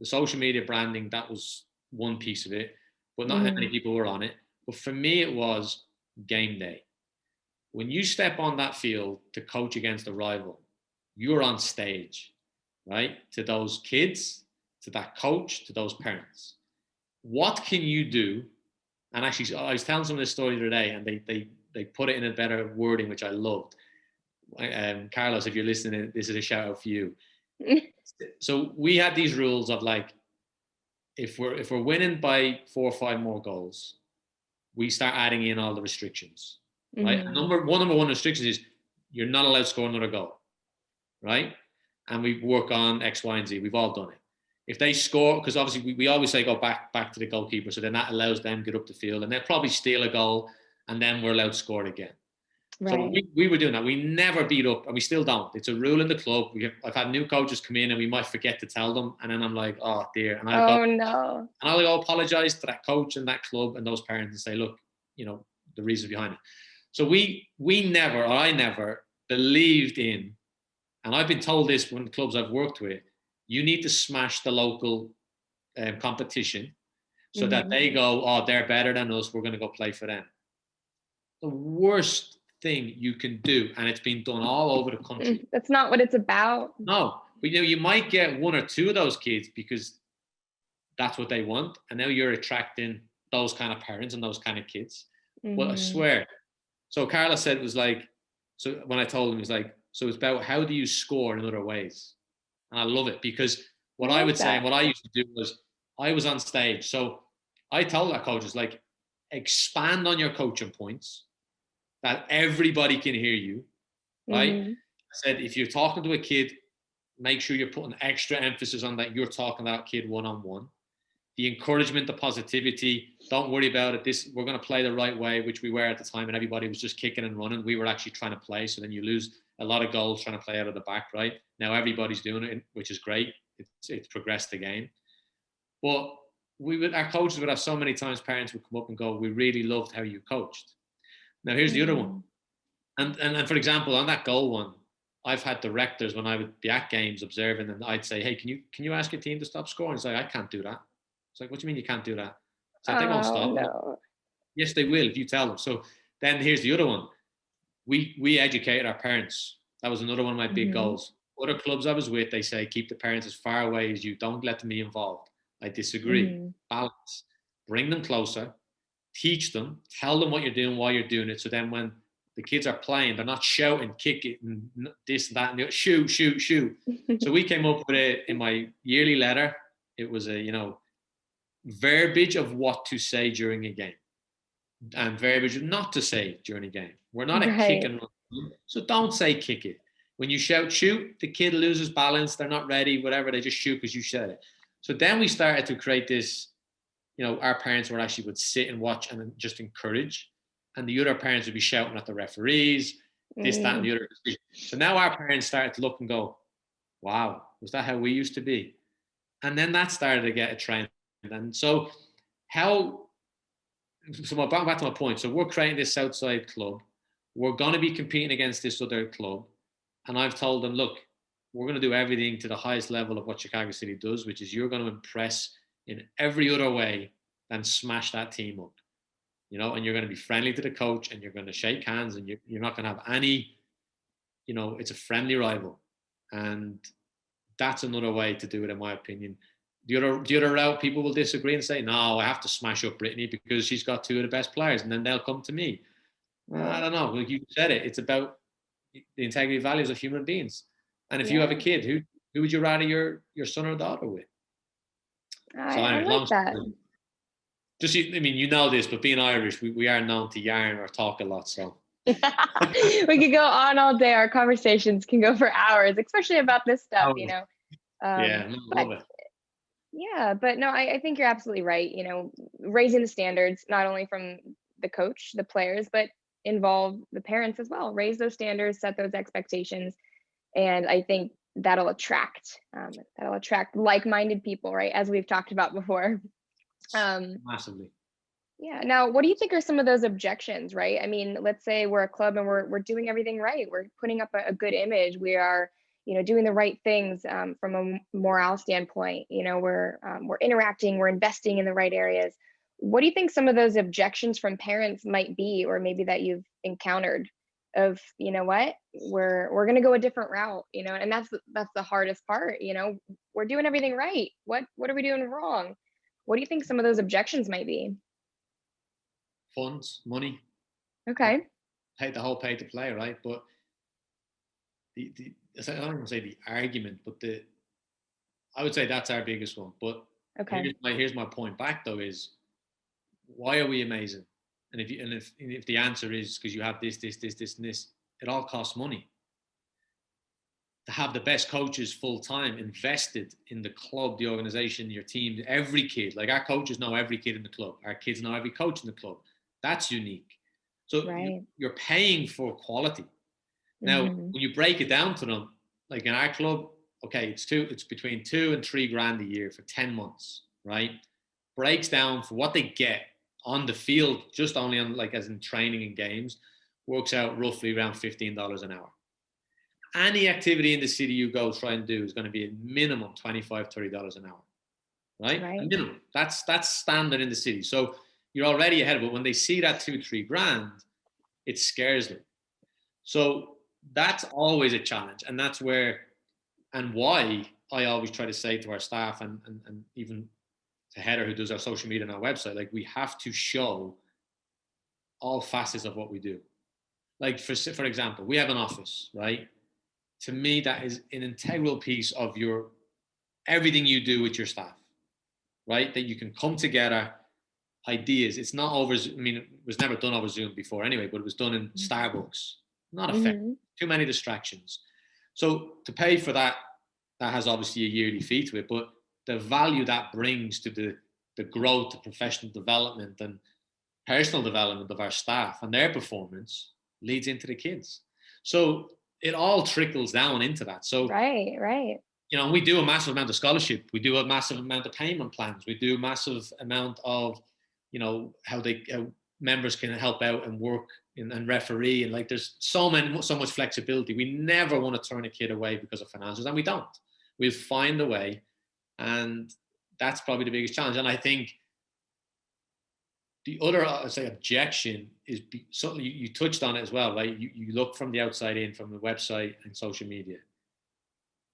the social media branding, that was one piece of it, but not many people were on it. But for me, it was game day. When you step on that field to coach against a rival, you're on stage, right? To those kids, to that coach, to those parents. What can you do? And actually, I was telling some of this story the other day, and they put it in a better wording, which I loved. Carlos, if you're listening, this is a shout out for you. So we had these rules of, like, if we're winning by 4 or 5 more goals, we start adding in all the restrictions, right? Number one restriction is you're not allowed to score another goal, right? And we work on X, Y, and Z. We've all done it. If they score, because obviously we always say go back to the goalkeeper, so then that allows them to get up the field, and they'll probably steal a goal, and then we're allowed to score it again. Right. So we were doing that. We never beat up, and we still don't. It's a rule in the club. I've had new coaches come in, and we might forget to tell them, and then I'm like, oh dear. And no. And I'll go apologize to that coach and that club and those parents and say, look, the reasons behind it. So I never believed in, and I've been told this when clubs I've worked with, you need to smash the local competition so that they go, oh, they're better than us, we're going to go play for them. The worst thing you can do, and it's been done all over the country. That's not what it's about. No, but you might get 1 or 2 of those kids because that's what they want, and now you're attracting those kind of parents and those kind of kids. Well, I swear. So Carlos said it was like, so when I told him, he's like, so it's about how do you score in other ways? And I love it, because what I would say and what I used to do was, I was on stage. So I told our coaches, like, expand on your coaching points that everybody can hear you, right? Mm-hmm. I said, if you're talking to a kid, make sure you're putting extra emphasis on that you're talking to that kid one-on-one. The encouragement, the positivity, don't worry about it. We're going to play the right way, which we were at the time, and everybody was just kicking and running. We were actually trying to play. So then you lose a lot of goals trying to play out of the back, right? Now everybody's doing it, which is great. It's progressed the game. But our coaches would have so many times parents would come up and go, we really loved how you coached. Now here's the other one. And for example, on that goal one, I've had directors when I would be at games observing, and I'd say, hey, can you ask your team to stop scoring? It's like, I can't do that. It's like, what do you mean you can't do that? It's like, they won't stop. No. Yes, they will if you tell them. So then here's the other one. We educated our parents. That was another one of my big goals. Other clubs I was with, they say, keep the parents as far away as you. Don't let them be involved. I disagree. Balance. Bring them closer. Teach them. Tell them what you're doing, why you're doing it. So then when the kids are playing, they're not shouting, kick it, and this and that, and shoot. So we came up with in my yearly letter, it was verbiage of what to say during a game and verbiage of not to say during a game. We're not a kick and run. So don't say kick it. When you shout shoot, the kid loses balance. They're not ready, whatever. They just shoot because you said it. So then we started to create this, our parents would sit and watch and just encourage. And the other parents would be shouting at the referees, this, that, and the other. So now our parents started to look and go, wow, was that how we used to be? And then that started to get a trend. And so back to my point. So we're creating this Southside club. We're going to be competing against this other club. And I've told them, look, we're going to do everything to the highest level of what Chicago City does, which is you're going to impress in every other way than smash that team up. And you're going to be friendly to the coach, and you're going to shake hands, and you're not going to have any, it's a friendly rival. And that's another way to do it, in my opinion. The other route, people will disagree and say, no, I have to smash up Brittany because she's got two of the best players, and then they'll come to me. I don't know. Like you said it, it's about the integrity values of human beings. And if you have a kid, who would you rather your son or daughter with? I like that. Just, you know this, but being Irish, we are known to yarn or talk a lot. So we could go on all day. Our conversations can go for hours, especially about this stuff, I love it. Yeah, but no, I think you're absolutely right. Raising the standards, not only from the coach, the players, but involve the parents as well. Raise those standards, set those expectations. And I think that'll attract like-minded people, right? As we've talked about before. Massively. Yeah. Now, what do you think are some of those objections, right? I mean, let's say we're a club and we're doing everything right. We're putting up a good image. We are, doing the right things from a morale standpoint. We're interacting, we're investing in the right areas. What do you think some of those objections from parents might be, or maybe that you've encountered of, what, we're going to go a different route, and that's the hardest part. We're doing everything right. What are we doing wrong? What do you think some of those objections might be? Funds, money. Okay. Pay to play, right? But I don't want to say the argument, but I would say that's our biggest one. But here's my point back though is, why are we amazing? And if the answer is because you have this, and this, it all costs money. To have the best coaches full time invested in the club, the organization, your team, every kid, like our coaches know every kid in the club. Our kids know every coach in the club. That's unique. So you're paying for quality. Now, when you break it down to them, like in our club, okay, it's between $2,000 and $3,000 a year for 10 months, right? Breaks down for what they get on the field, just only on as in training and games, works out roughly around $15 an hour. Any activity in the city you go try and do is going to be a minimum $25, $30 an hour, right? A minimum. That's standard in the city. So you're already ahead of it. When they see that $2,000-3,000, it scares them. So that's always a challenge. And that's where, and why I always try to say to our staff and even to Heather, who does our social media and our website, we have to show all facets of what we do. Like for example, we have an office, right? To me, that is an integral piece of everything you do with your staff, right? That you can come together, ideas. It's not over. I mean, it was never done over Zoom before anyway, but it was done in Starbucks. Not effective. Too many distractions. So to pay for that, that has obviously a yearly fee to it, but the value that brings to the growth, the professional development and personal development of our staff and their performance leads into the kids. So it all trickles down into that. So right. You know, we do a massive amount of scholarship. We do a massive amount of payment plans. We do a massive amount of, you know, how members can help out and work and referee. And like, there's so much flexibility. We never want to turn a kid away because of financials, and we don't. We'll find a way. And that's probably the biggest challenge. And I think the other, I'd say, objection is something you touched on it as well, right? You look from the outside in, from the website and social media.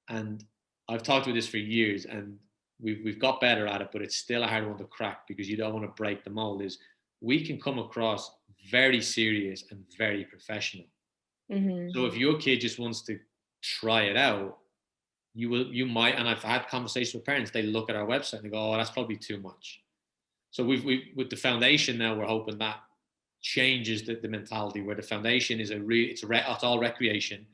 And I've talked about this for years, and we've got better at it, but it's still a hard one to crack because you don't want to break the mold. Is we can come across very serious and very professional. So if your kid just wants to try it out, you might, and I've had conversations with parents, they look at our website and they go, oh, that's probably too much. So we with the foundation now, we're hoping that changes the mentality, where the foundation is it's all recreation,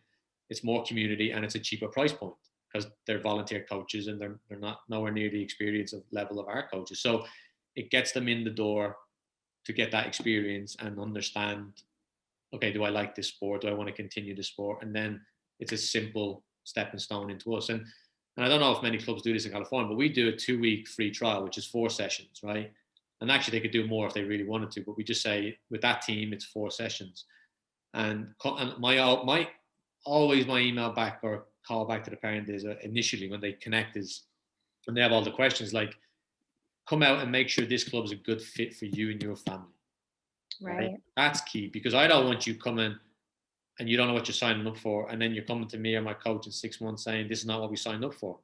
it's more community, and it's a cheaper price point because they're volunteer coaches and they're not nowhere near the experience of level of our coaches. So it gets them in the door to get that experience and understand, okay, do I like this sport? Do I want to continue the sport? And then it's a simple stepping stone into us. And I don't know if many clubs do this in California, but we do a 2-week free trial, which is 4 sessions, right? And actually they could do more if they really wanted to, but we just say with that team, it's 4 sessions. And my email back or call back to the parent is initially when they connect is when they have all the questions, like, come out and make sure this club is a good fit for you and your family. Right. That's key, because I don't want you coming and you don't know what you're signing up for, and then you're coming to me or my coach in 6 months saying this is not what we signed up for,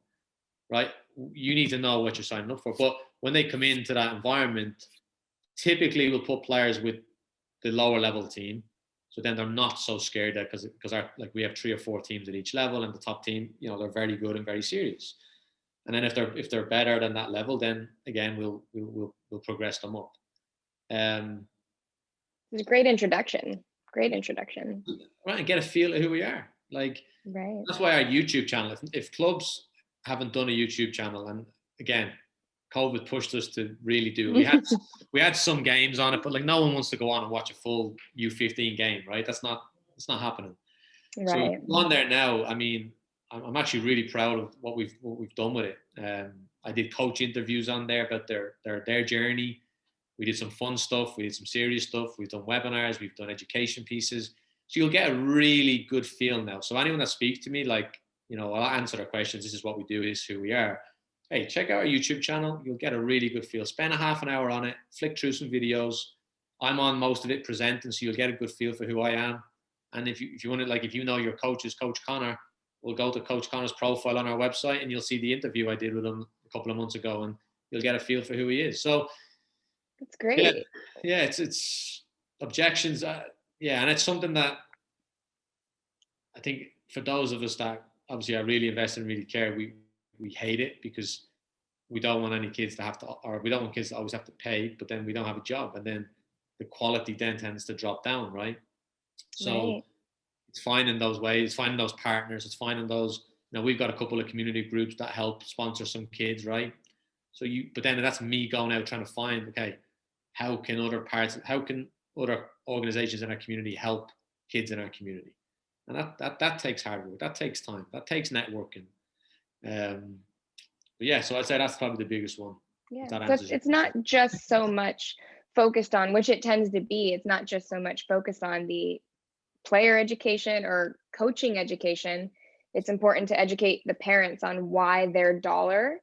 right? You need to know what you're signing up for. But when they come into that environment, typically we'll put players with the lower level team, so then they're not so scared that because we have 3 or 4 teams at each level, and the top team, you know, they're very good and very serious. And then if they're better than that level, then again we'll progress them up. It's a great introduction. Great introduction. Right, and get a feel of who we are. Like, right. That's why our YouTube channel. If clubs haven't done a YouTube channel, and again, COVID pushed us to really do it. We had some games on it, but like no one wants to go on and watch a full U15 game, right? That's not happening. Right. So on there now, I mean, I'm actually really proud of what we've done with it. I did coach interviews on there about their journey. We did some fun stuff. We did some serious stuff. We've done webinars. We've done education pieces. So you'll get a really good feel now. So anyone that speaks to me, like, you know, I'll answer their questions. This is what we do. This is who we are. Hey, check out our YouTube channel. You'll get a really good feel. Spend a half an hour on it. Flick through some videos. I'm on most of it presenting, so you'll get a good feel for who I am. And if you want to, like, if you know your coach is Coach Connor, we'll go to Coach Connor's profile on our website and you'll see the interview I did with him a couple of months ago, and you'll get a feel for who he is. So that's great. Yeah, it's objections. Yeah, and it's something that I think for those of us that obviously are really invested and really care, we hate it because we don't want any kids to have to, or we don't want kids to always have to pay, but then we don't have a job, and then the quality then tends to drop down, right? So it's finding those ways, finding those partners, it's finding those, you know, we've got a couple of community groups that help sponsor some kids, right? So but then that's me going out trying to find, okay, how can other organizations in our community help kids in our community? And that takes hard work, that takes time, that takes networking. But yeah, so I'd say that's probably the biggest one. Yeah, so it's not just so much focused on, which it tends to be, it's not just so much focused on the player education or coaching education. It's important to educate the parents on why their dollar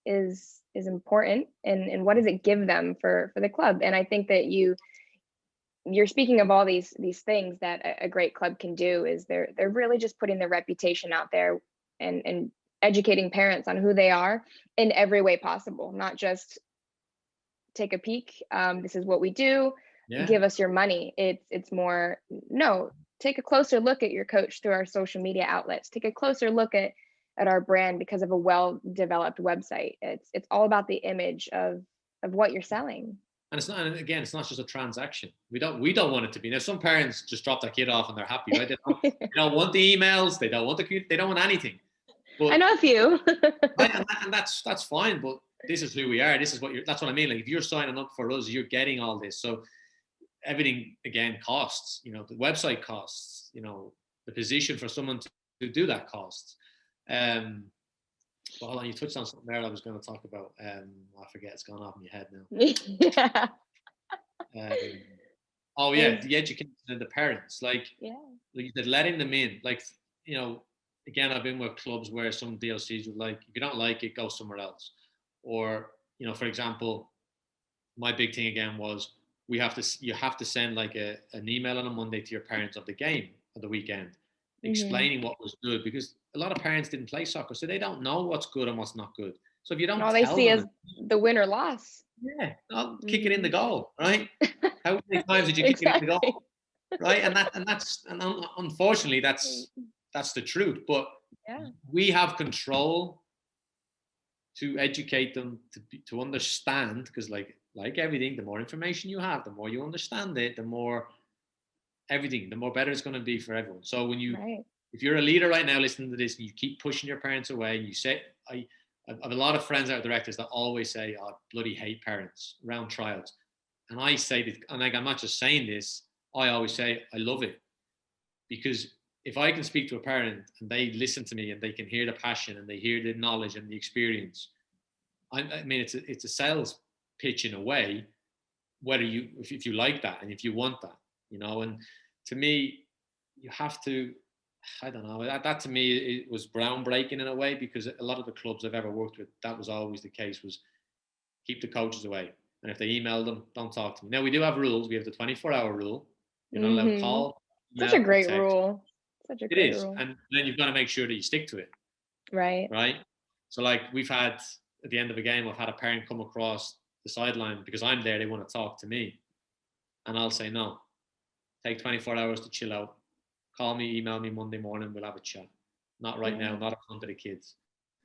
is important and what does it give them for the club. And I think that you're speaking of all these things that a great club can do is they're really just putting their reputation out there and educating parents on who they are in every way possible, not just take a peek. This is what we do. Yeah. Give us your money. It's more, no, take a closer look at your coach through our social media outlets. Take a closer look at at our brand because of a well-developed website. It's all about the image of what you're selling. And it's not, and again, it's not just a transaction. We don't want it to be. Now, some parents just drop their kid off and they're happy, right? They don't want the emails, they don't want they don't want anything. But, I know a few. right, and that's fine. But this is who we are. This is that's what I mean. Like, if you're signing up for us, you're getting all this. So everything again costs. You know, the website costs. You know, the position for someone to do that costs. Well, hold on, you touched on something there I was going to talk about. I forget, it's gone off my head now. Yeah. Oh yeah, the education and the parents, like Yeah. you said, letting them in. Like, you know, again, I've been with clubs where some DLCs would like, if you don't like it, go somewhere else. Or, you know, for example, my big thing again was you have to send like an email on a Monday to your parents of the game of the weekend, explaining what was good, because a lot of parents didn't play soccer, so they don't know what's good and what's not good. So if you don't, all they see is the win or loss. Yeah, I'll kick it in the goal, right? How many times did you kick it in the goal, right? And that's unfortunately that's the truth. But we have control to educate them to understand, because like everything, the more information you have, the more you understand it, the more better it's going to be for everyone. So when if you're a leader right now listening to this and you keep pushing your parents away, and you say, I have a lot of friends out directors that always say, "Oh, I bloody hate parents" around trials. And I say that, and like, I'm not just saying this, I always say, I love it. Because if I can speak to a parent and they listen to me and they can hear the passion and they hear the knowledge and the experience, I mean, it's a sales pitch in a way, whether if you like that and if you want that, you know. And to me, you have to, I don't know, that to me, it was groundbreaking in a way, because a lot of the clubs I've ever worked with, that was always the case, was keep the coaches away. And if they email them, don't talk to me. Now, we do have rules. We have the 24-hour rule. You're not allowed to call. Such a great rule. Such a great rule. And then you've got to make sure that you stick to it. Right. Right. So like, we've had, at the end of a game, I've had a parent come across the sideline because I'm there. They want to talk to me. And I'll say, no, take 24 hours to chill out. Call me, email me Monday morning. We'll have a chat. Not right now, not in front of the kids.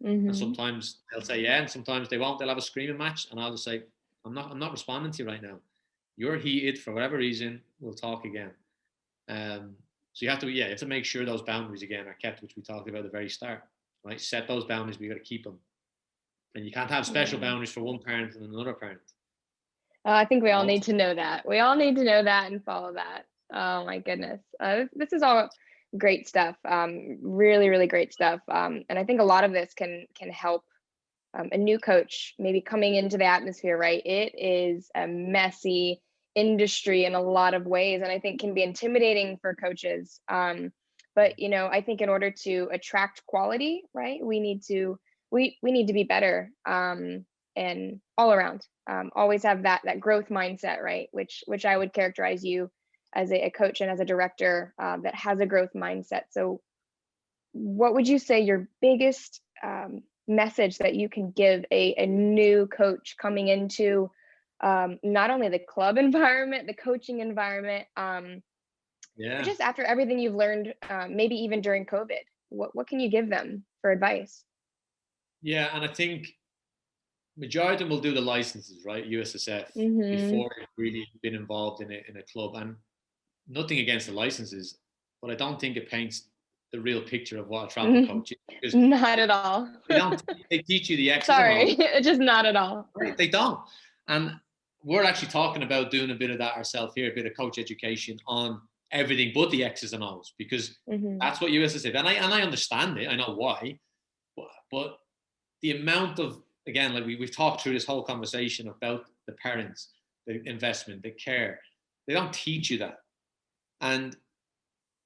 And sometimes they'll say, yeah, and sometimes they won't. They'll have a screaming match. And I'll just say, I'm not responding to you right now. You're heated for whatever reason. We'll talk again. So you have to make sure those boundaries again are kept, which we talked about at the very start, right? Set those boundaries. We got to keep them. And you can't have special boundaries for one parent and another parent. I think we all need to know that. We all need to know that and follow that. Oh my goodness. This is all great stuff. Really, really great stuff. And I think a lot of this can help a new coach maybe coming into the atmosphere, right? It is a messy industry in a lot of ways, and I think can be intimidating for coaches. But you know, I think in order to attract quality, right, we need to be better, and all around. Always have that growth mindset, right? Which I would characterize you as a coach and as a director that has a growth mindset. So what would you say your biggest message that you can give a new coach coming into not only the club environment, the coaching environment, but just after everything you've learned, maybe even during COVID, what can you give them for advice? Yeah, and I think majority of them will do the licenses, right? USSF, before they've really been involved in a club. And nothing against the licenses, but I don't think it paints the real picture of what a travel coach is. Because not at all. They teach you the X's and O's. Just not at all. Right, they don't. And we're actually talking about doing a bit of that ourselves here, a bit of coach education on everything but the X's and O's, because that's what USSF, and I understand it. I know why, but the amount of, again, like we've talked through this whole conversation about the parents, the investment, the care. They don't teach you that. And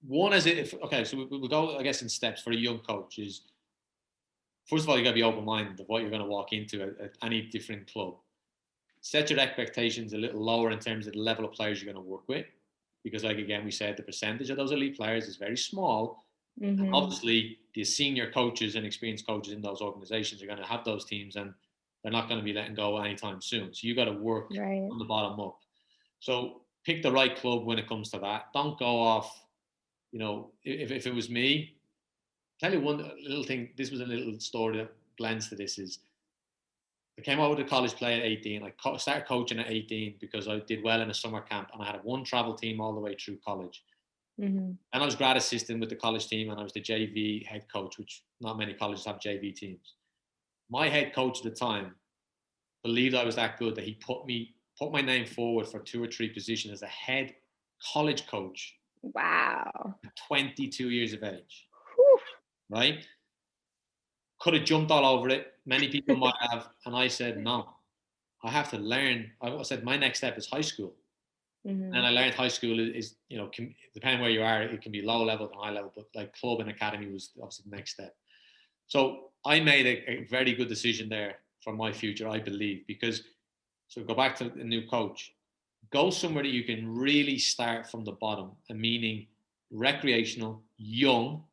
one is so we'll go, I guess, in steps for a young coach is, first of all, you got to be open-minded of what you're going to walk into at any different club. Set your expectations a little lower in terms of the level of players you're going to work with, because, like, again, we said the percentage of those elite players is very small. And obviously, the senior coaches and experienced coaches in those organizations are going to have those teams, and they're not going to be letting go anytime soon. So you got to work from the bottom up. So pick the right club when it comes to that. Don't go off, you know, if it was me, tell you one little thing. This was a little story that blends to this. Is I came over to college play at 18. I started coaching at 18 because I did well in a summer camp, and I had one travel team all the way through college. Mm-hmm. And I was grad assistant with the college team, and I was the JV head coach, which not many colleges have JV teams. My head coach at the time believed I was that good that he put my name forward for 2 or 3 positions as a head college coach. Wow. At 22 years of age. Whew. Right? Could have jumped all over it. Many people might have. And I said, no, I have to learn. I said, my next step is high school. Mm-hmm. And I learned high school is, depending where you are, it can be low level and high level, but like club and academy was obviously the next step. So I made a very good decision there for my future, I believe, because, so go back to the new coach, go somewhere that you can really start from the bottom, and meaning recreational, young.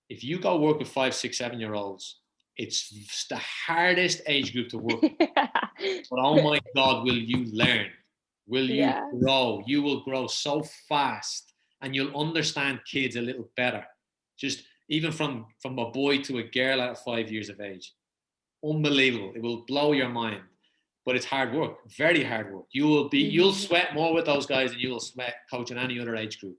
If you go work with 5, 6, 7-year-olds, it's the hardest age group to work with. But oh my God, will you learn? Will you grow? You will grow so fast, and you'll understand kids a little better. Just even from a boy to a girl at 5 years of age. Unbelievable. It will blow your mind. But it's hard work, very hard work. You'll sweat more with those guys than you will sweat coaching any other age group.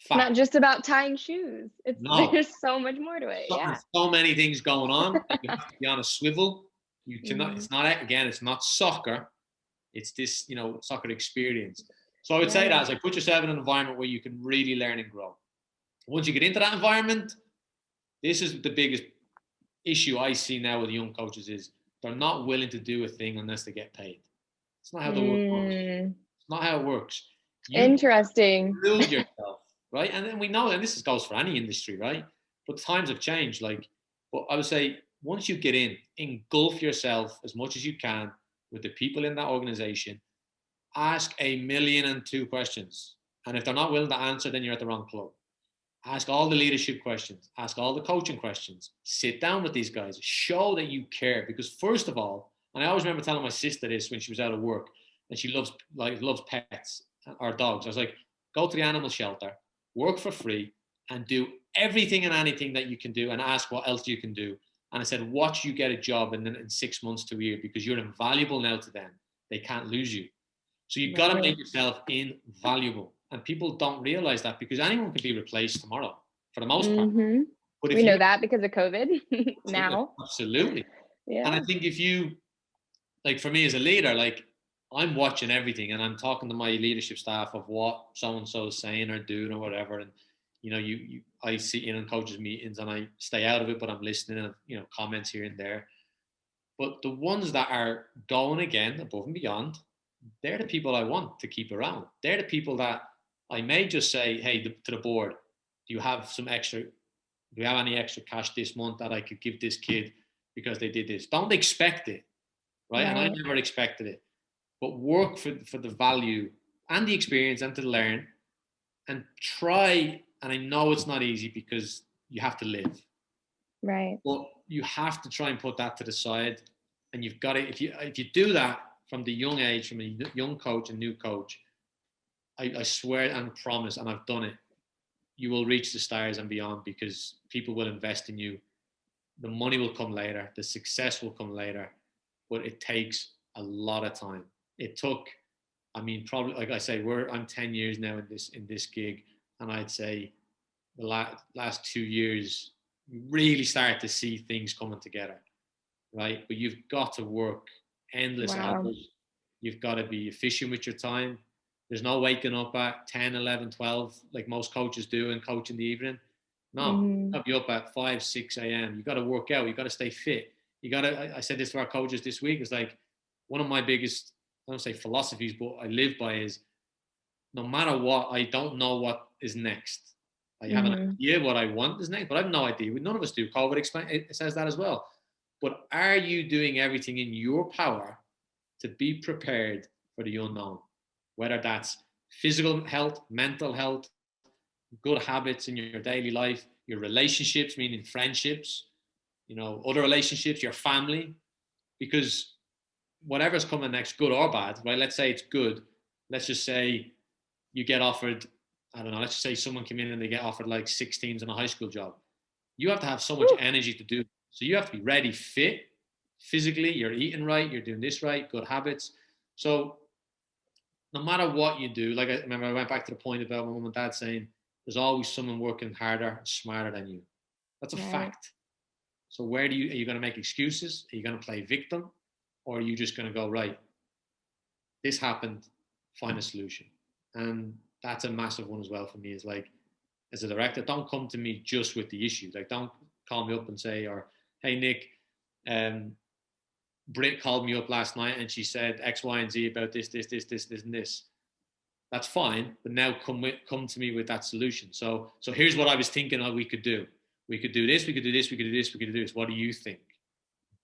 Fact. Not just about tying shoes. There's so much more to it. There's so many things going on. You have to be on a swivel. You cannot. It's not, again, it's not soccer. It's this, soccer experience. So I would say that is like, put yourself in an environment where you can really learn and grow. Once you get into that environment, this is the biggest issue I see now with young coaches is they're not willing to do a thing unless they get paid. It's not how the work works. It's not how it works. Interesting. Build yourself, right? And then we know, and this goes for any industry, right? But times have changed. But I would say once you get in, engulf yourself as much as you can with the people in that organization. Ask 1,000,002 questions. And if they're not willing to answer, then you're at the wrong club. Ask all the leadership questions. Ask all the coaching questions. Sit down with these guys. Show that you care. Because first of all, and I always remember telling my sister this when she was out of work, and she loves pets or dogs. I was like, go to the animal shelter, work for free, and do everything and anything that you can do, and ask what else you can do. And I said, watch you get a job in 6 months to a year, because you're invaluable now to them. They can't lose you. So you've got to make yourself invaluable. And people don't realize that, because anyone can be replaced tomorrow for the most part. But we know that because of COVID now. Absolutely. Yeah. And I think if you, like for me as a leader, like I'm watching everything and I'm talking to my leadership staff of what so-and-so is saying or doing or whatever. And, I sit in on coaches meetings and I stay out of it, but I'm listening and, comments here and there. But the ones that are going again above and beyond, they're the people I want to keep around. They're the people that I may just say, hey, to the board, do you have any extra cash this month that I could give this kid because they did this? Don't expect it, right? And I never expected it. But work for the value and the experience and to learn and try. And I know it's not easy because you have to live. Right. But you have to try and put that to the side. And you've got to, if you do that from the young age, from a young coach and new coach, I swear and promise, and I've done it, you will reach the stars and beyond, because people will invest in you. The money will come later. The success will come later. But it takes a lot of time. It took, probably, like I say, I'm 10 years now in this gig. And I'd say the last 2 years, you really start to see things coming together, right? But you've got to work endless hours. You've got to be efficient with your time. There's no waking up at 10, 11, 12, like most coaches do, and coach in the evening. No, you got to be up at 5, 6 a.m. You got to work out. You got to stay fit. I said this to our coaches this week. It's like one of my biggest, I don't say philosophies, but I live by is no matter what, I don't know what is next. I have an idea what I want is next, but I have no idea. None of us do. COVID it says that as well. But are you doing everything in your power to be prepared for the unknown? Whether that's physical health, mental health, good habits in your daily life, your relationships, meaning friendships, other relationships, your family, because whatever's coming next, good or bad, right? Let's say it's good. Let's just say you get offered, I don't know, let's just say someone came in and they get offered like 6 teams in a high school job. You have to have so much energy to do. So you have to be ready, fit, physically, you're eating right, you're doing this right, good habits. So no matter what you do, like I remember I went back to the point about my mom and dad saying, there's always someone working harder, smarter than you. That's a fact. So are you going to make excuses? Are you going to play victim? Or are you just going to go, right, this happened, find a solution? And that's a massive one as well for me, is like, as a director, don't come to me just with the issue. Like, don't call me up and say, or, hey, Nick, Britt called me up last night and she said X, Y, and Z about this, and this. That's fine, but now come to me with that solution. So here's what I was thinking we could do. We could do this, we could do this, we could do this, we could do this. What do you think?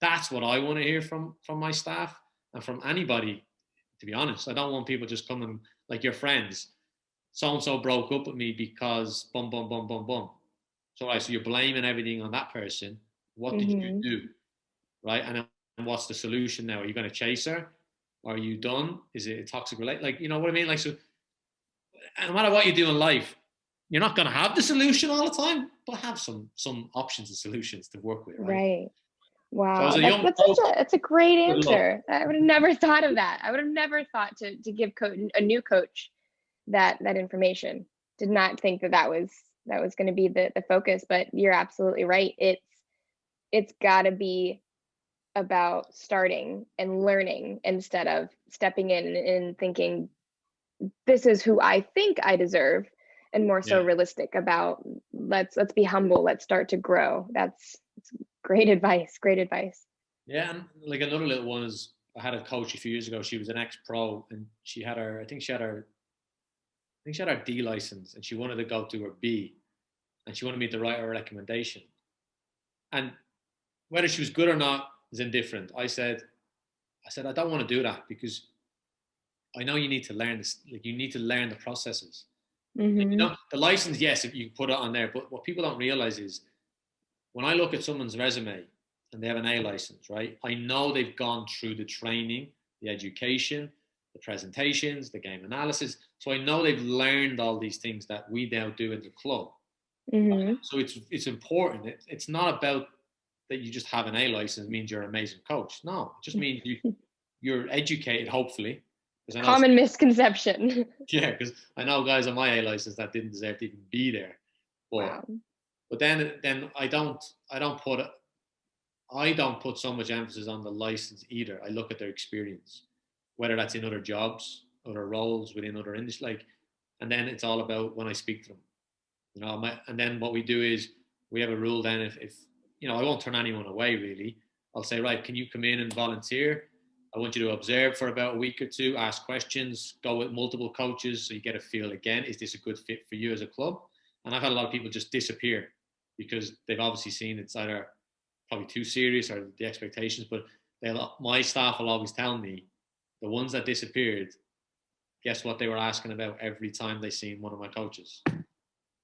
That's what I want to hear from my staff and from anybody, to be honest. I don't want people just coming like your friends. So-and-so broke up with me because bum, bum, bum, bum, bum. So you're blaming everything on that person. What did you do? Right? And what's the solution now? Are you going to chase her? Are you done? Is it a toxic relationship? Like, you know what I mean? Like, so no matter what you do in life, you're not going to have the solution all the time, but have some options and solutions to work with. Right. Wow. So that's a great answer. I would have never thought of that. I would have never thought to give a new coach that information. Did not think that was going to be the focus, but you're absolutely right. It's got to be about starting and learning instead of stepping in and thinking, this is who I think I deserve, and more so realistic about let's be humble. Let's start to grow. That's great advice. Great advice. Yeah. And like another little one is, I had a coach a few years ago. She was an ex-pro and she had her D license and she wanted to go to her B and she wanted me to write her a recommendation. And whether she was good or not is indifferent. I said, I don't want to do that because I know you need to learn this. Like, you need to learn the processes. You know, the license, yes, if you put it on there, but what people don't realize is when I look at someone's resume and they have an A license, right? I know they've gone through the training, the education, the presentations, the game analysis. So I know they've learned all these things that we now do in the club. So it's important. It's not about that you just have an A license means you're an amazing coach. No, it just means you're educated, hopefully. Common misconception. Yeah, because I know guys on my A license that didn't deserve to even be there. But then I don't put so much emphasis on the license either. I look at their experience, whether that's in other jobs, other roles within other industries, and then it's all about when I speak to them. You know, and then what we do is we have a rule. Then if you know, I won't turn anyone away really. I'll say, right, can you come in and volunteer? I want you to observe for about a week or two, ask questions, go with multiple coaches so you get a feel again. Is this a good fit for you as a club? And I've had a lot of people just disappear because they've obviously seen it's either probably too serious or the expectations. But my staff will always tell me the ones that disappeared, guess what they were asking about every time they seen one of my coaches?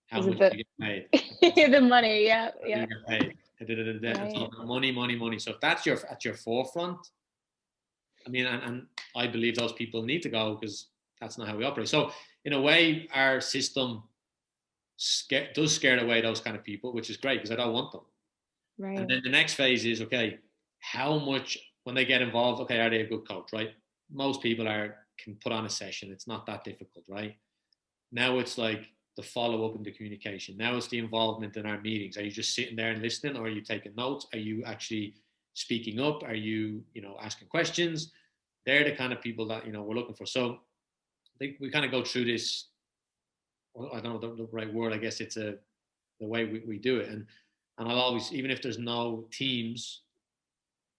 How much do you get paid? The money, yeah. You get paid. It's all money. So if that's at your forefront, I mean, and I believe those people need to go because that's not how we operate. So in a way, our system does scare away those kind of people, which is great because I don't want them. Right. And then the next phase is, okay, how much, when they get involved, okay, are they a good coach, right? Most people can put on a session. It's not that difficult, right? Now it's like the follow-up and the communication. Now it's the involvement in our meetings. Are you just sitting there and listening, or are you taking notes? Are you actually speaking up? Are you, asking questions? They're the kind of people that, we're looking for. So I think we kind of go through this, I don't know the right word, I guess it's the way we do it. And I'll always, even if there's no teams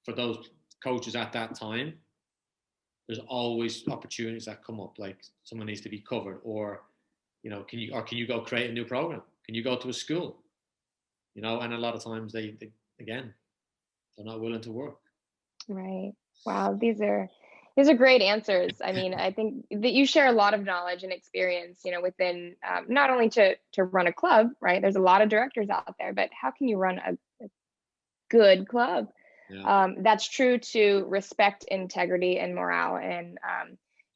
for those coaches at that time, there's always opportunities that come up, like someone needs to be covered, or, can you go create a new program? Can you go to a school? And a lot of times they again, they're not willing to work. Right. Wow. These are great answers. I mean, I think that you share a lot of knowledge and experience, within not only to run a club, right? There's a lot of directors out there, but how can you run a good club? Yeah. That's true to respect, integrity, and morale. And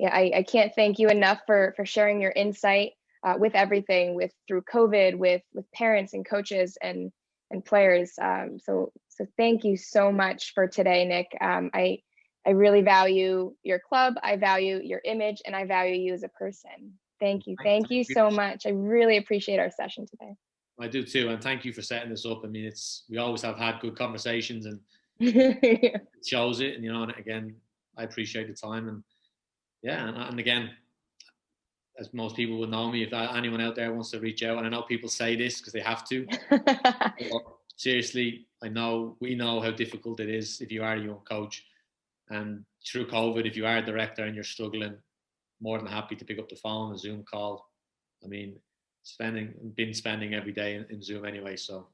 I can't thank you enough for sharing your insight with everything, through COVID, with parents and coaches, and and players. So thank you so much for today, Nick. I really value your club. I value your image, and I value you as a person. Thank you. Thank you so much. I really appreciate our session today. I do too, and thank you for setting this up. I mean, we always have had good conversations, and Yeah. it shows it. And and again, I appreciate the time, and yeah, and again, as most people would know me, if anyone out there wants to reach out, and I know people say this because they have to, but seriously, we know how difficult it is if you are a young coach, and through COVID, if you are a director and you're struggling, more than happy to pick up the phone, a Zoom call. I mean, spending every day in Zoom anyway, so